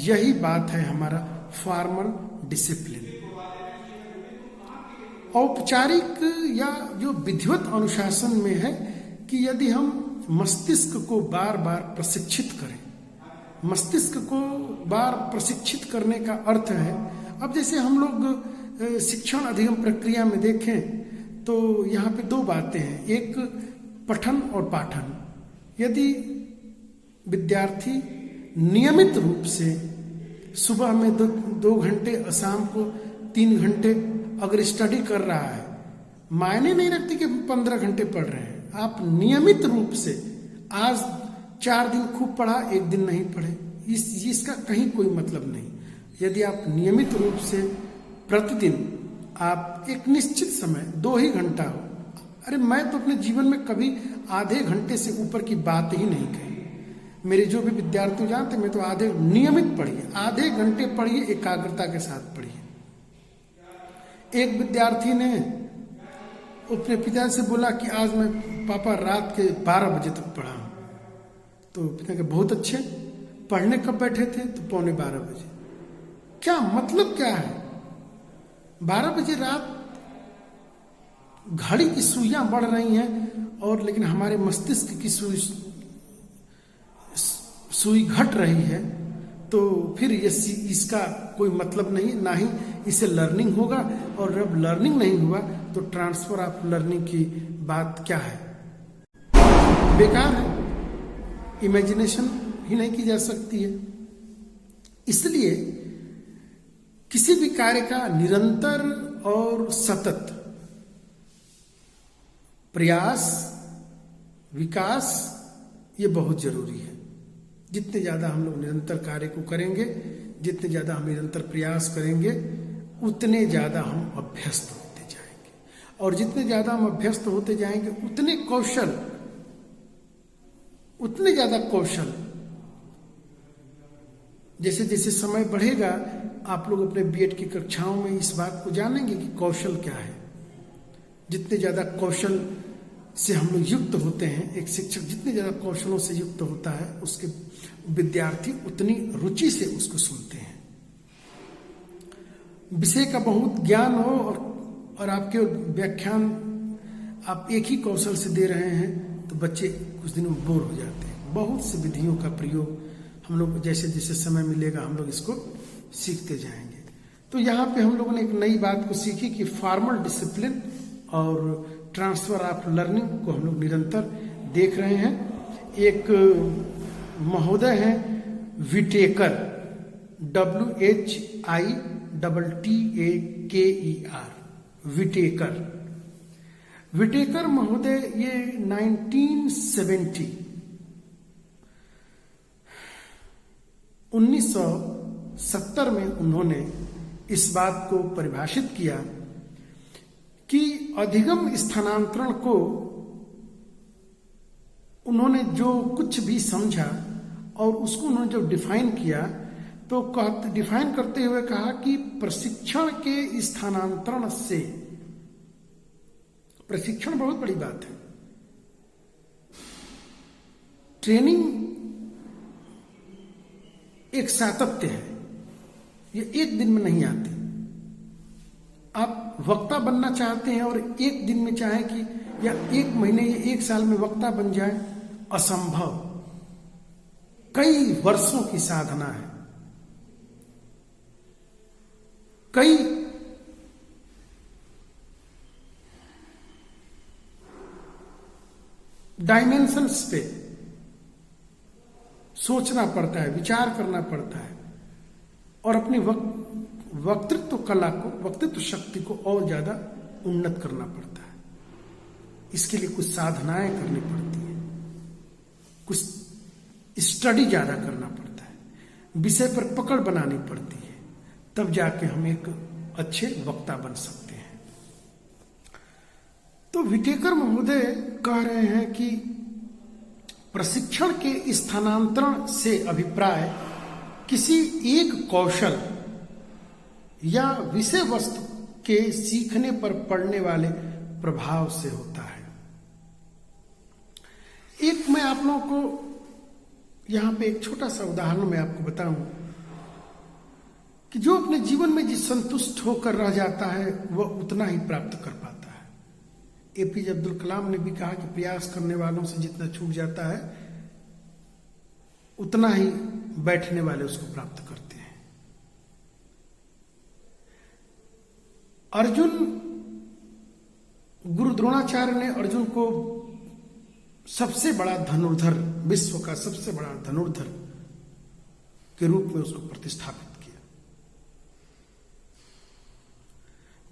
यही बात है हमारा फॉर्मल डिसिप्लिन। औपचारिक या जो विधिवत अनुशासन में है कि यदि हम मस्तिष्क को बार बार प्रशिक्षित करें, मस्तिष्क को बार प्रशिक्षित करने का अर्थ है, अब जैसे हम लोग शिक्षण अधिगम प्रक्रिया में देखें तो यहाँ पे दो बातें हैं, एक पठन और पाठन। यदि विद्यार्थी नियमित रूप से सुबह में 2 घंटे और शाम को 3 घंटे अगर स्टडी कर रहा है, मायने नहीं रखती कि 15 घंटे पढ़ रहे हैं, आप नियमित रूप से आज 4 दिन खूब पढ़ा, 1 दिन नहीं पढ़े, इसका कहीं कोई मतलब नहीं। यदि आप नियमित रूप से प्रतिदिन आप एक निश्चित समय 2 ही घंटा हो, अरे मैं तो अपने जीवन में कभी आधे घंटे से ऊपर की बात ही नहीं कही। मेरे जो भी विद्यार्थी जानते, मैं तो आधे नियमित पढ़िए, आधे घंटे पढ़िए, एकाग्रता के साथ पढ़िए। एक विद्यार्थी ने अपने पिता से बोला कि आज मैं पापा रात के 12 बजे तक पढ़ा हूं। तो पिता के बहुत अच्छे, पढ़ने कब बैठे थे? तो 11:45 बजे। क्या मतलब क्या है? 12 बजे रात घड़ी की सुइयां बढ़ रही हैं और लेकिन हमारे मस्तिष्क की सुई घट रही है, तो फिर इसका कोई मतलब नहीं, ना ही इसे लर्निंग होगा, और जब लर्निंग नहीं हुआ तो ट्रांसफर ऑफ लर्निंग की बात क्या है, बेकार है, इमेजिनेशन ही नहीं की जा सकती है। इसलिए किसी भी कार्य का निरंतर और सतत प्रयास, विकास, ये बहुत जरूरी है। जितने ज्यादा हम लोग निरंतर कार्य को करेंगे, जितने ज्यादा हम निरंतर प्रयास करेंगे, उतने ज्यादा हम अभ्यस्त होते जाएंगे, और जितने ज्यादा हम अभ्यस्त होते जाएंगे उतने ज्यादा कौशल, जैसे जैसे समय बढ़ेगा आप लोग अपने बीएड की कक्षाओं में इस बात को जानेंगे कि कौशल क्या है। जितने ज्यादा कौशल से हम लोग युक्त होते हैं, एक शिक्षक जितने ज्यादा कौशलों से युक्त होता है, उसके विद्यार्थी उतनी रुचि से उसको सुनते हैं। विषय का बहुत ज्ञान हो और आपके व्याख्यान आप एक ही कौशल से दे रहे हैं, तो बच्चे कुछ दिनों में बोर हो जाते हैं। बहुत सी विधियों का प्रयोग हम लोग जैसे जैसे समय मिलेगा हम लोग इसको सीखते जाएंगे। तो यहाँ पे हम लोगों ने एक नई बात को सीखी कि फॉर्मल डिसिप्लिन और ट्रांसफर ऑफ लर्निंग को हम लोग निरंतर देख रहे हैं। एक महोदय हैं विटेकर, WHITTAKER, विटेकर महोदय, ये 1970 में उन्होंने इस बात को परिभाषित किया कि अधिगम स्थानांतरण को उन्होंने जो कुछ भी समझा और उसको उन्होंने जब डिफाइन किया, तो डिफाइन करते हुए कहा कि प्रशिक्षण के स्थानांतरण से, प्रशिक्षण बहुत बड़ी बात है। ट्रेनिंग एक सातत्य है, ये एक दिन में नहीं आती। आप वक्ता बनना चाहते हैं और एक दिन में चाहें कि या एक महीने या एक साल में वक्ता बन जाए, असंभव। कई वर्षों की साधना है, कई डायमेंशंस पे सोचना पड़ता है, विचार करना पड़ता है और अपनी वक्तृत्व कला को, वक्तृत्व शक्ति को और ज्यादा उन्नत करना पड़ता है। इसके लिए कुछ साधनाएं करनी पड़ती है, कुछ स्टडी ज्यादा करना पड़ता है, विषय पर पकड़ बनानी पड़ती है, तब जाके हम एक अच्छे वक्ता बन सकते हैं। तो विटेकर महोदय कह रहे हैं कि प्रशिक्षण के स्थानांतरण से अभिप्राय किसी एक कौशल या विषय वस्तु के सीखने पर पड़ने वाले प्रभाव से होता है। एक मैं आप लोगों को यहां पे एक छोटा सा उदाहरण मैं आपको बताऊं कि जो अपने जीवन में जिस संतुष्ट होकर रह जाता है वह उतना ही प्राप्त कर पाता है। एपीजे अब्दुल कलाम ने भी कहा कि प्रयास करने वालों से जितना छूट जाता है उतना ही बैठने वाले उसको प्राप्त करते हैं। अर्जुन, गुरु द्रोणाचार्य ने अर्जुन को सबसे बड़ा धनुर्धर, विश्व का सबसे बड़ा धनुर्धर के रूप में उसको प्रतिष्ठापित किया,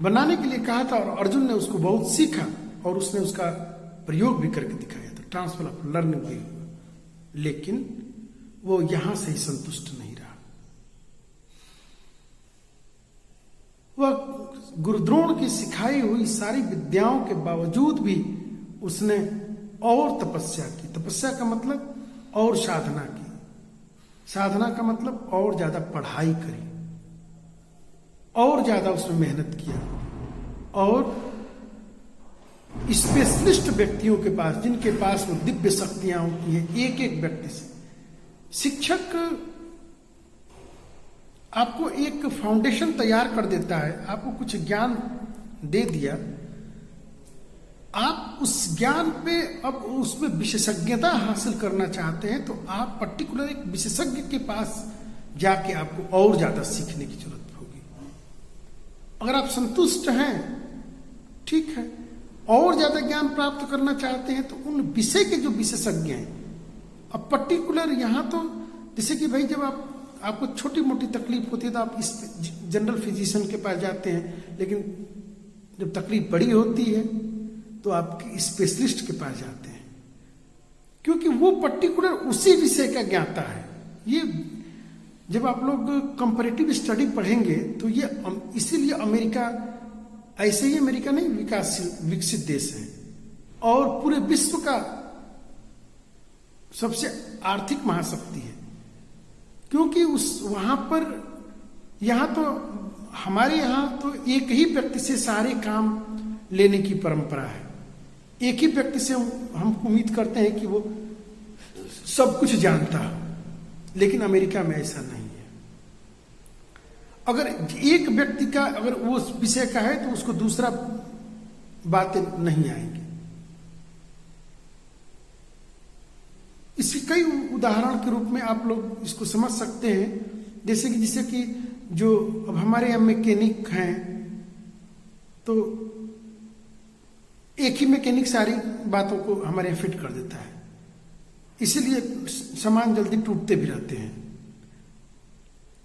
बनाने के लिए कहा था और अर्जुन ने उसको बहुत सीखा और उसने उसका प्रयोग भी करके दिखाया था, ट्रांसफर ऑफ लर्निंग भी हुआ। लेकिन वो यहां से ही संतुष्ट नहीं रहा। वह गुरुद्रोण की सिखाई हुई सारी विद्याओं के बावजूद भी उसने और तपस्या की। तपस्या का मतलब और साधना की, साधना का मतलब और ज्यादा पढ़ाई करी, और ज्यादा उसने मेहनत किया और स्पेशलिस्ट व्यक्तियों के पास, जिनके पास वो दिव्य शक्तियां होती हैं, एक एक व्यक्ति से। शिक्षक आपको एक फाउंडेशन तैयार कर देता है, आपको कुछ ज्ञान दे दिया, आप उस ज्ञान पे अब उसमें विशेषज्ञता हासिल करना चाहते हैं तो आप पर्टिकुलर एक विशेषज्ञ के पास जाके आपको और ज्यादा सीखने की जरूरत होगी। अगर आप संतुष्ट हैं, ठीक है, और ज्यादा ज्ञान प्राप्त करना चाहते हैं तो उन विषय के जो विशेषज्ञ हैं, अब पर्टिकुलर यहां तो जैसे कि भाई जब आपको छोटी मोटी तकलीफ होती है तो आप इस जनरल फिजिशियन के पास जाते हैं, लेकिन जब तकलीफ बड़ी होती है तो आप स्पेशलिस्ट के पास जाते हैं, क्योंकि वो पर्टिकुलर उसी विषय का ज्ञाता है। ये जब आप लोग कंपैरेटिव स्टडी पढ़ेंगे तो ये इसीलिए अमेरिका, ऐसे ही अमेरिका नहीं, विकसित देश है और पूरे विश्व का सबसे आर्थिक महाशक्ति है, क्योंकि वहां पर, यहां तो हमारे यहां तो एक ही व्यक्ति से सारे काम लेने की परंपरा है। एक ही व्यक्ति से हम उम्मीद करते हैं कि वो सब कुछ जानता हो, लेकिन अमेरिका में ऐसा नहीं है। अगर एक व्यक्ति का अगर वो विषय का है तो उसको दूसरा बातें नहीं आएंगी। इसके कई उदाहरण के रूप में आप लोग इसको समझ सकते हैं, जैसे कि जो अब हमारे यहाँ मैकेनिक हैं तो एक ही मैकेनिक सारी बातों को हमारे यहाँ फिट कर देता है, इसीलिए सामान जल्दी टूटते भी रहते हैं।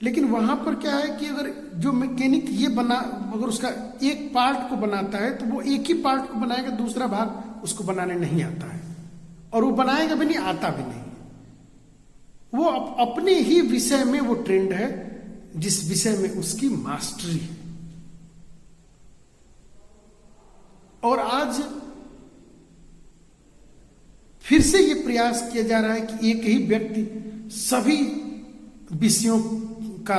लेकिन वहां पर क्या है कि अगर जो मैकेनिक ये अगर उसका एक पार्ट को बनाता है तो वो एक ही पार्ट को बनाएगा, दूसरा भाग उसको बनाने नहीं आता है, और वो बनाएगा भी नहीं, आता भी नहीं। वो अपने ही विषय में वो ट्रेंड है जिस विषय में उसकी मास्टरी है। और आज फिर से ये प्रयास किया जा रहा है कि एक ही व्यक्ति सभी विषयों का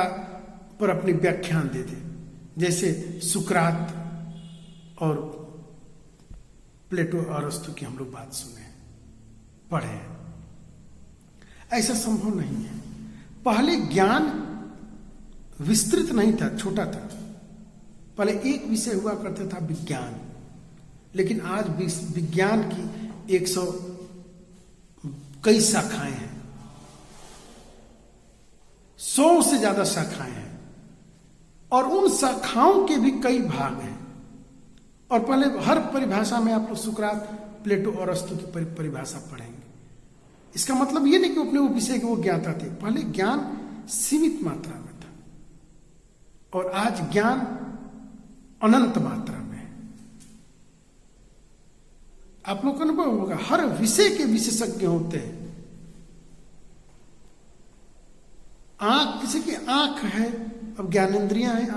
पर अपनी व्याख्यान दे दे, जैसे सुकरात और प्लेटो और अरस्तु की हम लोग बात सुने पढ़े हैं। ऐसा संभव नहीं है। पहले ज्ञान विस्तृत नहीं था, छोटा था। पहले एक विषय हुआ करता था विज्ञान, लेकिन आज विज्ञान की 100 कई शाखाएं हैं, 100 से ज्यादा शाखाएं हैं, और उन शाखाओं के भी कई भाग हैं। और पहले हर परिभाषा में आप लोग सुकरात, प्लेटो और अरस्तु की परिभाषा पढ़ेंगे। इसका मतलब ये नहीं कि अपने वो विषय के वो ज्ञाता थे। पहले ज्ञान सीमित मात्रा में था और आज ज्ञान अनंत मात्रा में है। आप लोग को अनुभव होगा, हर विषय के विशेषज्ञ होते हैं। आंख, किसी की आंख है, अब ज्ञानेंद्रियां हैं,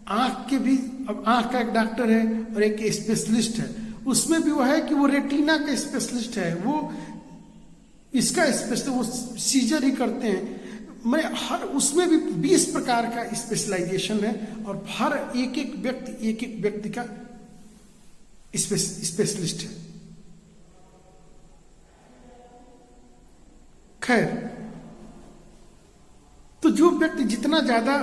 आंख के भी, अब आंख का एक डॉक्टर है और एक स्पेशलिस्ट है। उसमें भी वो है कि वो रेटिना का स्पेशलिस्ट है, वो इसका स्पेशलिस्ट, वो सीजर ही करते हैं। मैं हर उसमें भी 20 प्रकार का स्पेशलाइजेशन है और हर एक एक व्यक्ति का स्पेशलिस्ट है। खैर, तो जो व्यक्ति जितना ज्यादा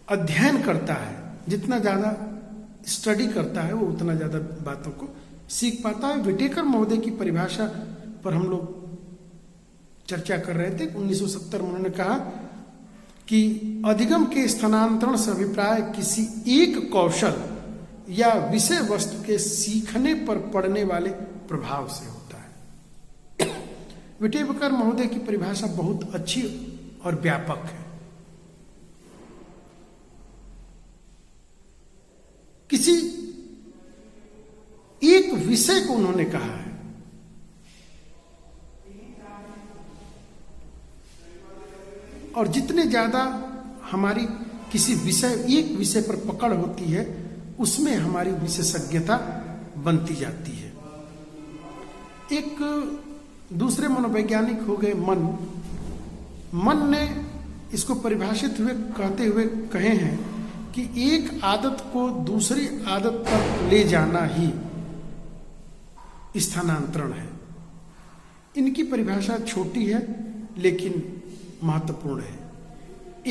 अध्ययन करता है, जितना ज्यादा स्टडी करता है, वो उतना ज्यादा बातों को सीख पाता है। विटेकर महोदय की परिभाषा पर हम लोग चर्चा कर रहे थे। 1970 में उन्होंने कहा कि अधिगम के स्थानांतरण से अभिप्राय किसी एक कौशल या विषय वस्तु के सीखने पर पड़ने वाले प्रभाव से होता है। विटेकर महोदय की परिभाषा बहुत अच्छी और व्यापक है। किसी एक विषय को उन्होंने कहा है, और जितने ज्यादा हमारी किसी एक विषय पर पकड़ होती है, उसमें हमारी विशेषज्ञता बनती जाती है। एक दूसरे मनोवैज्ञानिक हो गए मन ने इसको परिभाषित हुए कहते हुए कहे हैं कि एक आदत को दूसरी आदत तक ले जाना ही स्थानांतरण है। इनकी परिभाषा छोटी है लेकिन महत्वपूर्ण है।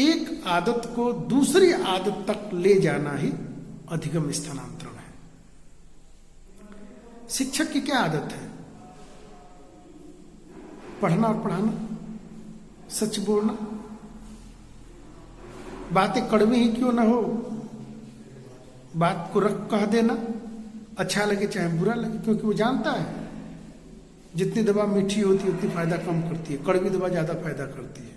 एक आदत को दूसरी आदत तक ले जाना ही अधिगम स्थानांतरण है। शिक्षक की क्या आदत है? पढ़ना और पढ़ाना, सच बोलना, बातें कड़वी ही क्यों ना हो, बात को रख कह देना, अच्छा लगे चाहे बुरा लगे, क्योंकि वो जानता है जितनी दवा मीठी होती है उतनी फायदा कम करती है, कड़वी दवा ज्यादा फायदा करती है।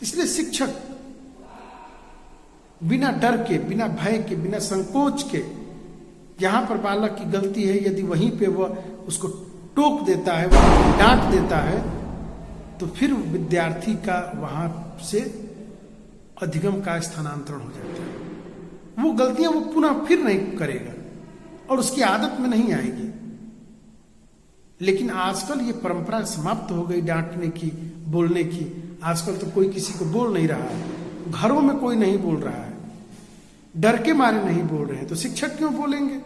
इसलिए शिक्षक बिना डर के, बिना भय के, बिना संकोच के, जहां पर बालक की गलती है यदि वहीं पे वह उसको टोक देता है, वह डांट देता है, तो फिर विद्यार्थी का वहां से अधिगम का स्थानांतरण हो जाता है। वो गलतियां वो पुनः फिर नहीं करेगा और उसकी आदत में नहीं आएगी। लेकिन आजकल ये परंपरा समाप्त हो गई डांटने की, बोलने की। आजकल तो कोई किसी को बोल नहीं रहा है, घरों में कोई नहीं बोल रहा है, डर के मारे नहीं बोल रहे हैं, तो शिक्षक क्यों बोलेंगे?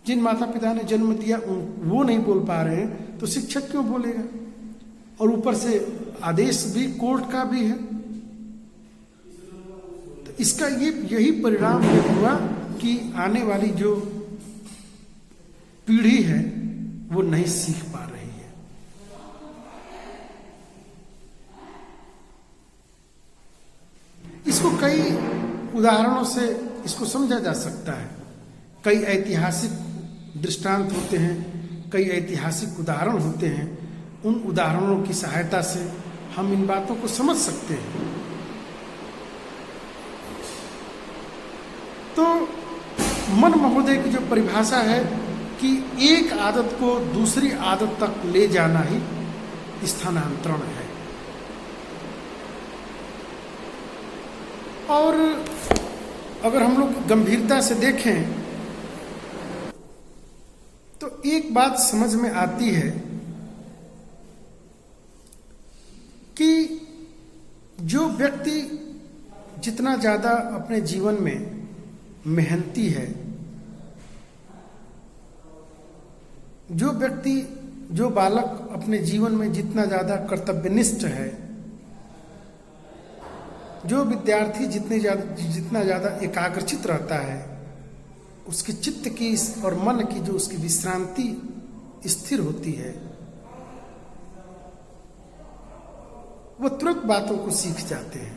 जिन माता पिता ने जन्म दिया वो नहीं बोल पा रहे हैं, तो शिक्षक क्यों बोलेगा? और ऊपर से आदेश भी कोर्ट का भी है। तो इसका यही परिणाम हुआ कि आने वाली जो पीढ़ी है वो नहीं सीख पा रही है। इसको कई उदाहरणों से इसको समझा जा सकता है। कई ऐतिहासिक दृष्टांत होते हैं, कई ऐतिहासिक उदाहरण होते हैं। उन उदाहरणों की सहायता से हम इन बातों को समझ सकते हैं। तो मन महोदय की जो परिभाषा है कि एक आदत को दूसरी आदत तक ले जाना ही स्थानांतरण है। और अगर हम लोग गंभीरता से देखें तो एक बात समझ में आती है जो व्यक्ति जितना ज्यादा अपने जीवन में मेहनती है, जो बालक अपने जीवन में जितना ज्यादा कर्तव्यनिष्ठ है, जो विद्यार्थी जितना ज्यादा एकाग्रचित रहता है, उसके चित्त की और मन की जो उसकी विश्रांति स्थिर होती है, वो तुरंत बातों को सीख जाते हैं।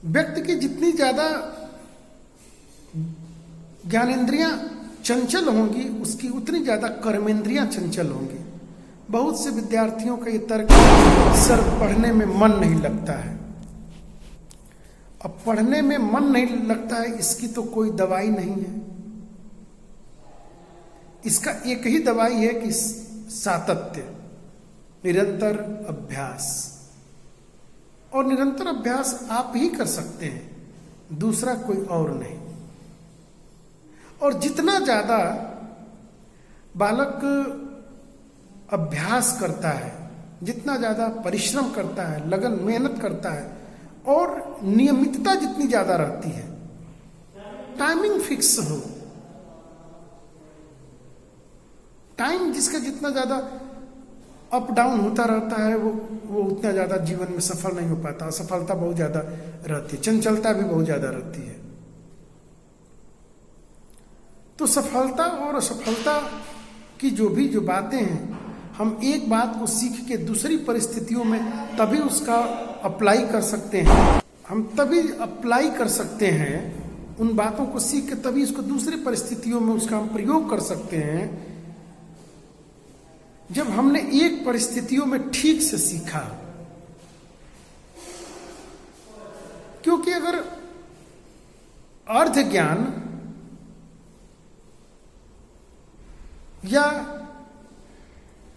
व्यक्ति की जितनी ज्यादा ज्ञानेंद्रियां चंचल होंगी, उसकी उतनी ज्यादा कर्मेंद्रियां चंचल होंगी। बहुत से विद्यार्थियों का ये तर्क सर पढ़ने में मन नहीं लगता है। अब पढ़ने में मन नहीं लगता है, इसकी तो कोई दवाई नहीं है। इसका एक ही दवाई है कि सातत्य, निरंतर अभ्यास। और निरंतर अभ्यास आप ही कर सकते हैं, दूसरा कोई और नहीं। और जितना ज्यादा बालक अभ्यास करता है, जितना ज्यादा परिश्रम करता है, लगन मेहनत करता है, और नियमितता जितनी ज्यादा रहती है, टाइमिंग फिक्स हो, टाइम जिसका जितना ज्यादा अप डाउन होता रहता है, वो उतना ज्यादा जीवन में सफल नहीं हो पाता। असफलता बहुत ज्यादा रहती है, चंचलता भी बहुत ज्यादा रहती है। तो सफलता और असफलता की जो बातें हैं, हम एक बात को सीख के दूसरी परिस्थितियों में तभी उसका अप्लाई कर सकते हैं। हम तभी अप्लाई कर सकते हैं, उन बातों को सीख के तभी उसको दूसरी परिस्थितियों में उसका हम प्रयोग कर सकते हैं, जब हमने एक परिस्थितियों में ठीक से सीखा। क्योंकि अगर अर्ध ज्ञान या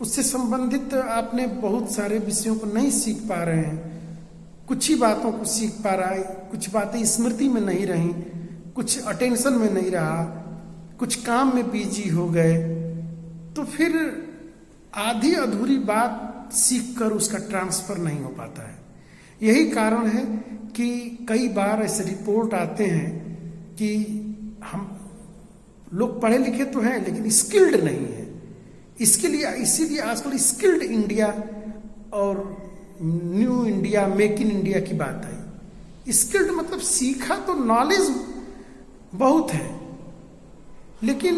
उससे संबंधित आपने बहुत सारे विषयों को नहीं सीख पा रहे हैं, कुछ ही बातों को सीख पा रहा है, कुछ बातें स्मृति में नहीं रही, कुछ अटेंशन में नहीं रहा, कुछ काम में बिजी हो गए, तो फिर आधी अधूरी बात सीखकर उसका ट्रांसफर नहीं हो पाता है। यही कारण है कि कई बार ऐसे रिपोर्ट आते हैं कि हम लोग पढ़े लिखे तो हैं लेकिन स्किल्ड नहीं है। इसीलिए आजकल स्किल्ड इंडिया और new India, make in India की बात आई। स्किल्ड मतलब सीखा तो नॉलेज बहुत है, लेकिन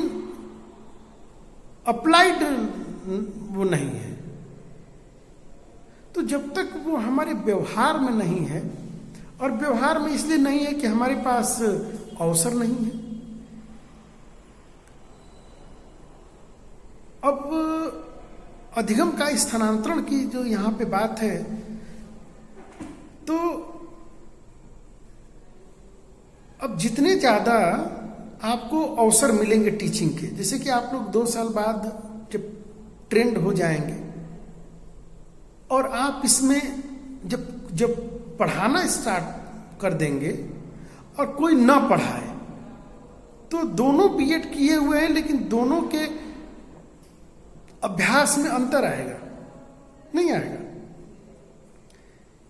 अप्लाइड वो नहीं है। तो जब तक वो हमारे व्यवहार में नहीं है, और व्यवहार में इसलिए नहीं है कि हमारे पास अवसर नहीं है। अब अधिगम का स्थानांतरण की जो यहां पे बात है, तो अब जितने ज्यादा आपको अवसर मिलेंगे टीचिंग के, जैसे कि आप लोग 2 साल बाद जब ट्रेंड हो जाएंगे और आप इसमें जब पढ़ाना स्टार्ट कर देंगे और कोई ना पढ़ाए, तो दोनों बीएड किए हुए हैं लेकिन दोनों के अभ्यास में अंतर आएगा? नहीं आएगा।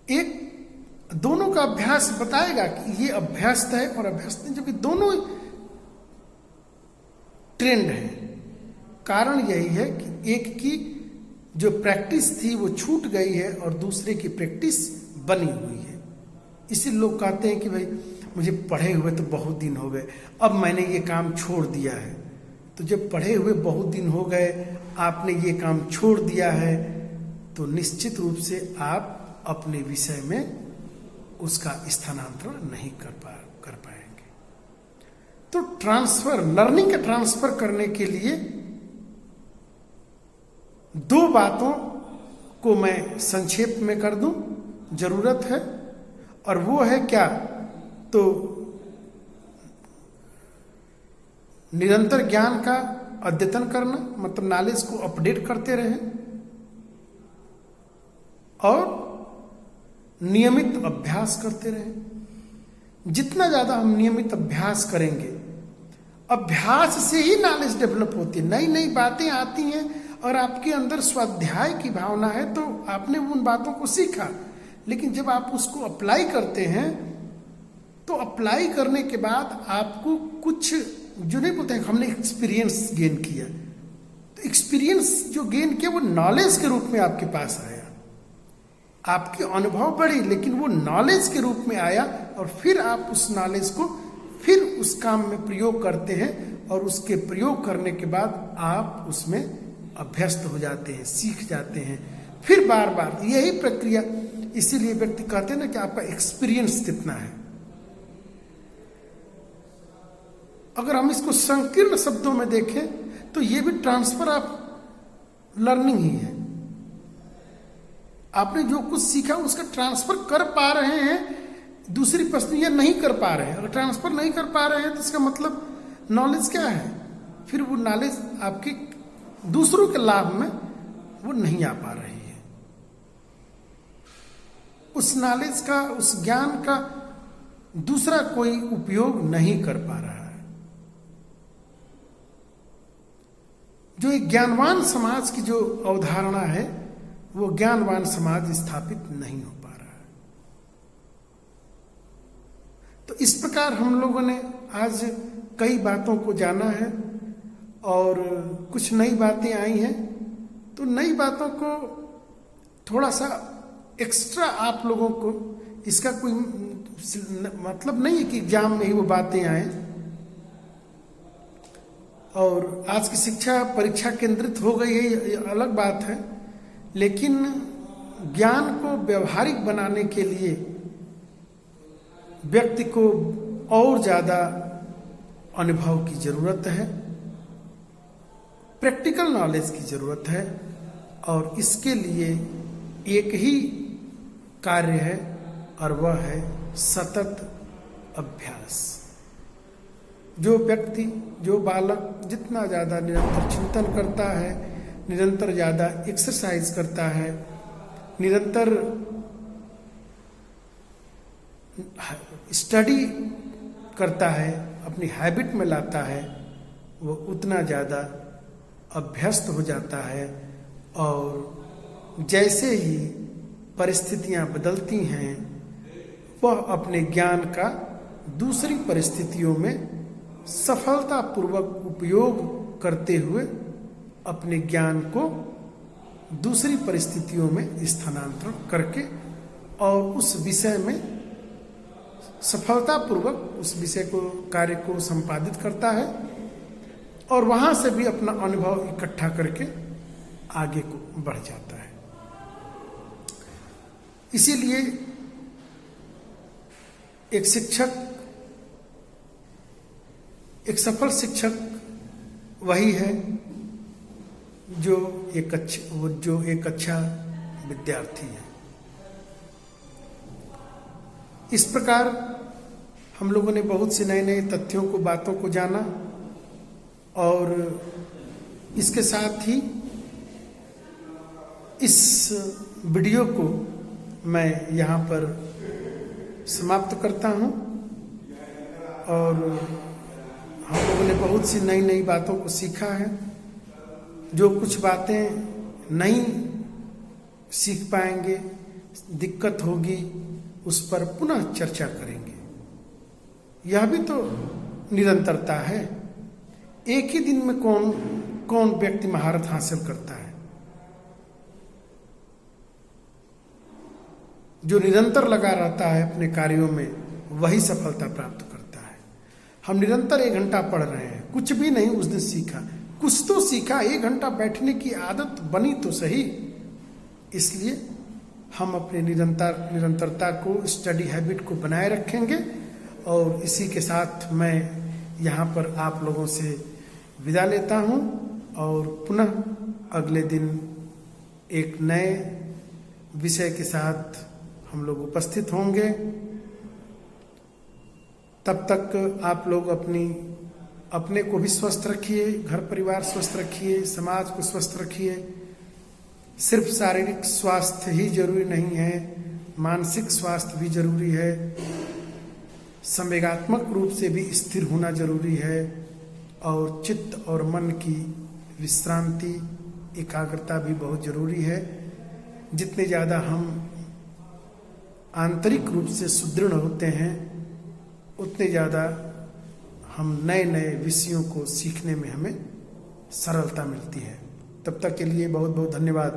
एक दोनों का अभ्यास बताएगा कि ये अभ्यस्त है और अभ्यस्त नहीं, जबकि दोनों ट्रेंड है। कारण यही है कि एक की जो प्रैक्टिस थी वो छूट गई है और दूसरे की प्रैक्टिस बनी हुई है। इसी लोग कहते हैं कि भाई मुझे पढ़े हुए तो बहुत दिन हो गए, अब मैंने ये काम छोड़ दिया है। तो जब पढ़े हुए बहुत दिन हो गए, आपने ये काम छोड़ दिया है, तो निश्चित रूप से आप अपने विषय में उसका स्थानांतरण नहीं कर पाएंगे। तो ट्रांसफर, लर्निंग का ट्रांसफर करने के लिए 2 बातों को मैं संक्षेप में कर दूं, जरूरत है। और वो है क्या? तो निरंतर ज्ञान का अद्यतन करना, मतलब नॉलेज को अपडेट करते रहें, और नियमित अभ्यास करते रहें। जितना ज्यादा हम नियमित अभ्यास करेंगे, अभ्यास से ही नॉलेज डेवलप होती है। नई नई बातें आती हैं और आपके अंदर स्वाध्याय की भावना है तो आपने उन बातों को सीखा, लेकिन जब आप उसको अप्लाई करते हैं तो अप्लाई करने के बाद आपको कुछ जो नहीं बोलते हैं हमने एक्सपीरियंस गेन किया, तो एक्सपीरियंस जो गेन किया वो नॉलेज के रूप में आपके पास आया। आपके अनुभव बढ़ी लेकिन वो नॉलेज के रूप में आया, और फिर आप उस नॉलेज को फिर उस काम में प्रयोग करते हैं, और उसके प्रयोग करने के बाद आप उसमें अभ्यस्त हो जाते हैं, सीख जाते हैं, फिर बार बार यही प्रक्रिया। इसीलिए व्यक्ति कहते हैं ना कि आपका एक्सपीरियंस कितना है। अगर हम इसको संकीर्ण शब्दों में देखें तो ये भी ट्रांसफर ऑफ लर्निंग ही है। आपने जो कुछ सीखा उसका ट्रांसफर कर पा रहे हैं दूसरी पर्सन, या नहीं कर पा रहे हैं। अगर ट्रांसफर नहीं कर पा रहे हैं तो इसका मतलब नॉलेज क्या है, फिर वो नॉलेज आपके दूसरों के लाभ में वो नहीं आ पा रही है। उस नॉलेज का, उस ज्ञान का दूसरा कोई उपयोग नहीं कर पा रहा है। जो एक ज्ञानवान समाज की जो अवधारणा है वो ज्ञानवान समाज स्थापित नहीं हो पा रहा है। तो इस प्रकार हम लोगों ने आज कई बातों को जाना है और कुछ नई बातें आई हैं। तो नई बातों को थोड़ा सा एक्स्ट्रा आप लोगों को, इसका कोई मतलब नहीं है कि एग्जाम में ही वो बातें आए, और आज की शिक्षा परीक्षा केंद्रित हो गई है ये अलग बात है, लेकिन ज्ञान को व्यवहारिक बनाने के लिए व्यक्ति को और ज्यादा अनुभव की जरूरत है, प्रैक्टिकल नॉलेज की जरूरत है, और इसके लिए एक ही कार्य है और वह है सतत अभ्यास। जो व्यक्ति, जो बालक जितना ज्यादा निरंतर चिंतन करता है, निरंतर ज्यादा एक्सरसाइज करता है, निरंतर स्टडी करता है, अपनी हैबिट में लाता है, वो उतना ज्यादा अभ्यस्त हो जाता है। और जैसे ही परिस्थितियां बदलती हैं वह अपने ज्ञान का दूसरी परिस्थितियों में सफलतापूर्वक उपयोग करते हुए अपने ज्ञान को दूसरी परिस्थितियों में स्थानांतरण करके और उस विषय में सफलतापूर्वक उस विषय को, कार्य को संपादित करता है, और वहां से भी अपना अनुभव इकट्ठा करके आगे को बढ़ जाता है। इसीलिए एक शिक्षक, एक सफल शिक्षक वही है जो एक अच्छा विद्यार्थी है। इस प्रकार हम लोगों ने बहुत से नए नए तथ्यों को, बातों को जाना, और इसके साथ ही इस वीडियो को मैं यहाँ पर समाप्त करता हूँ। और हम लोगों ने बहुत सी नई नई बातों को सीखा है। जो कुछ बातें नहीं सीख पाएंगे, दिक्कत होगी, उस पर पुनः चर्चा करेंगे। यह भी तो निरंतरता है। एक ही दिन में कौन व्यक्ति महारत हासिल करता है? जो निरंतर लगा रहता है अपने कार्यों में वही सफलता प्राप्त करता है। हम निरंतर 1 घंटा पढ़ रहे हैं, कुछ भी नहीं उस दिन सीखा, कुछ तो सीखा, 1 घंटा बैठने की आदत बनी तो सही। इसलिए हम अपने निरंतरता को, स्टडी हैबिट को बनाए रखेंगे। और इसी के साथ मैं यहाँ पर आप लोगों से विदा लेता हूँ, और पुनः अगले दिन एक नए विषय के साथ हम लोग उपस्थित होंगे। तब तक आप लोग अपने को भी स्वस्थ रखिए, घर परिवार स्वस्थ रखिए, समाज को स्वस्थ रखिए। सिर्फ शारीरिक स्वास्थ्य ही जरूरी नहीं है, मानसिक स्वास्थ्य भी जरूरी है, संवेगात्मक रूप से भी स्थिर होना जरूरी है, और चित्त और मन की विश्रांति एकाग्रता भी बहुत जरूरी है। जितने ज़्यादा हम आंतरिक रूप से सुदृढ़ होते हैं उतने ज़्यादा हम नए नए विषयों को सीखने में हमें सरलता मिलती है। तब तक के लिए बहुत बहुत धन्यवाद।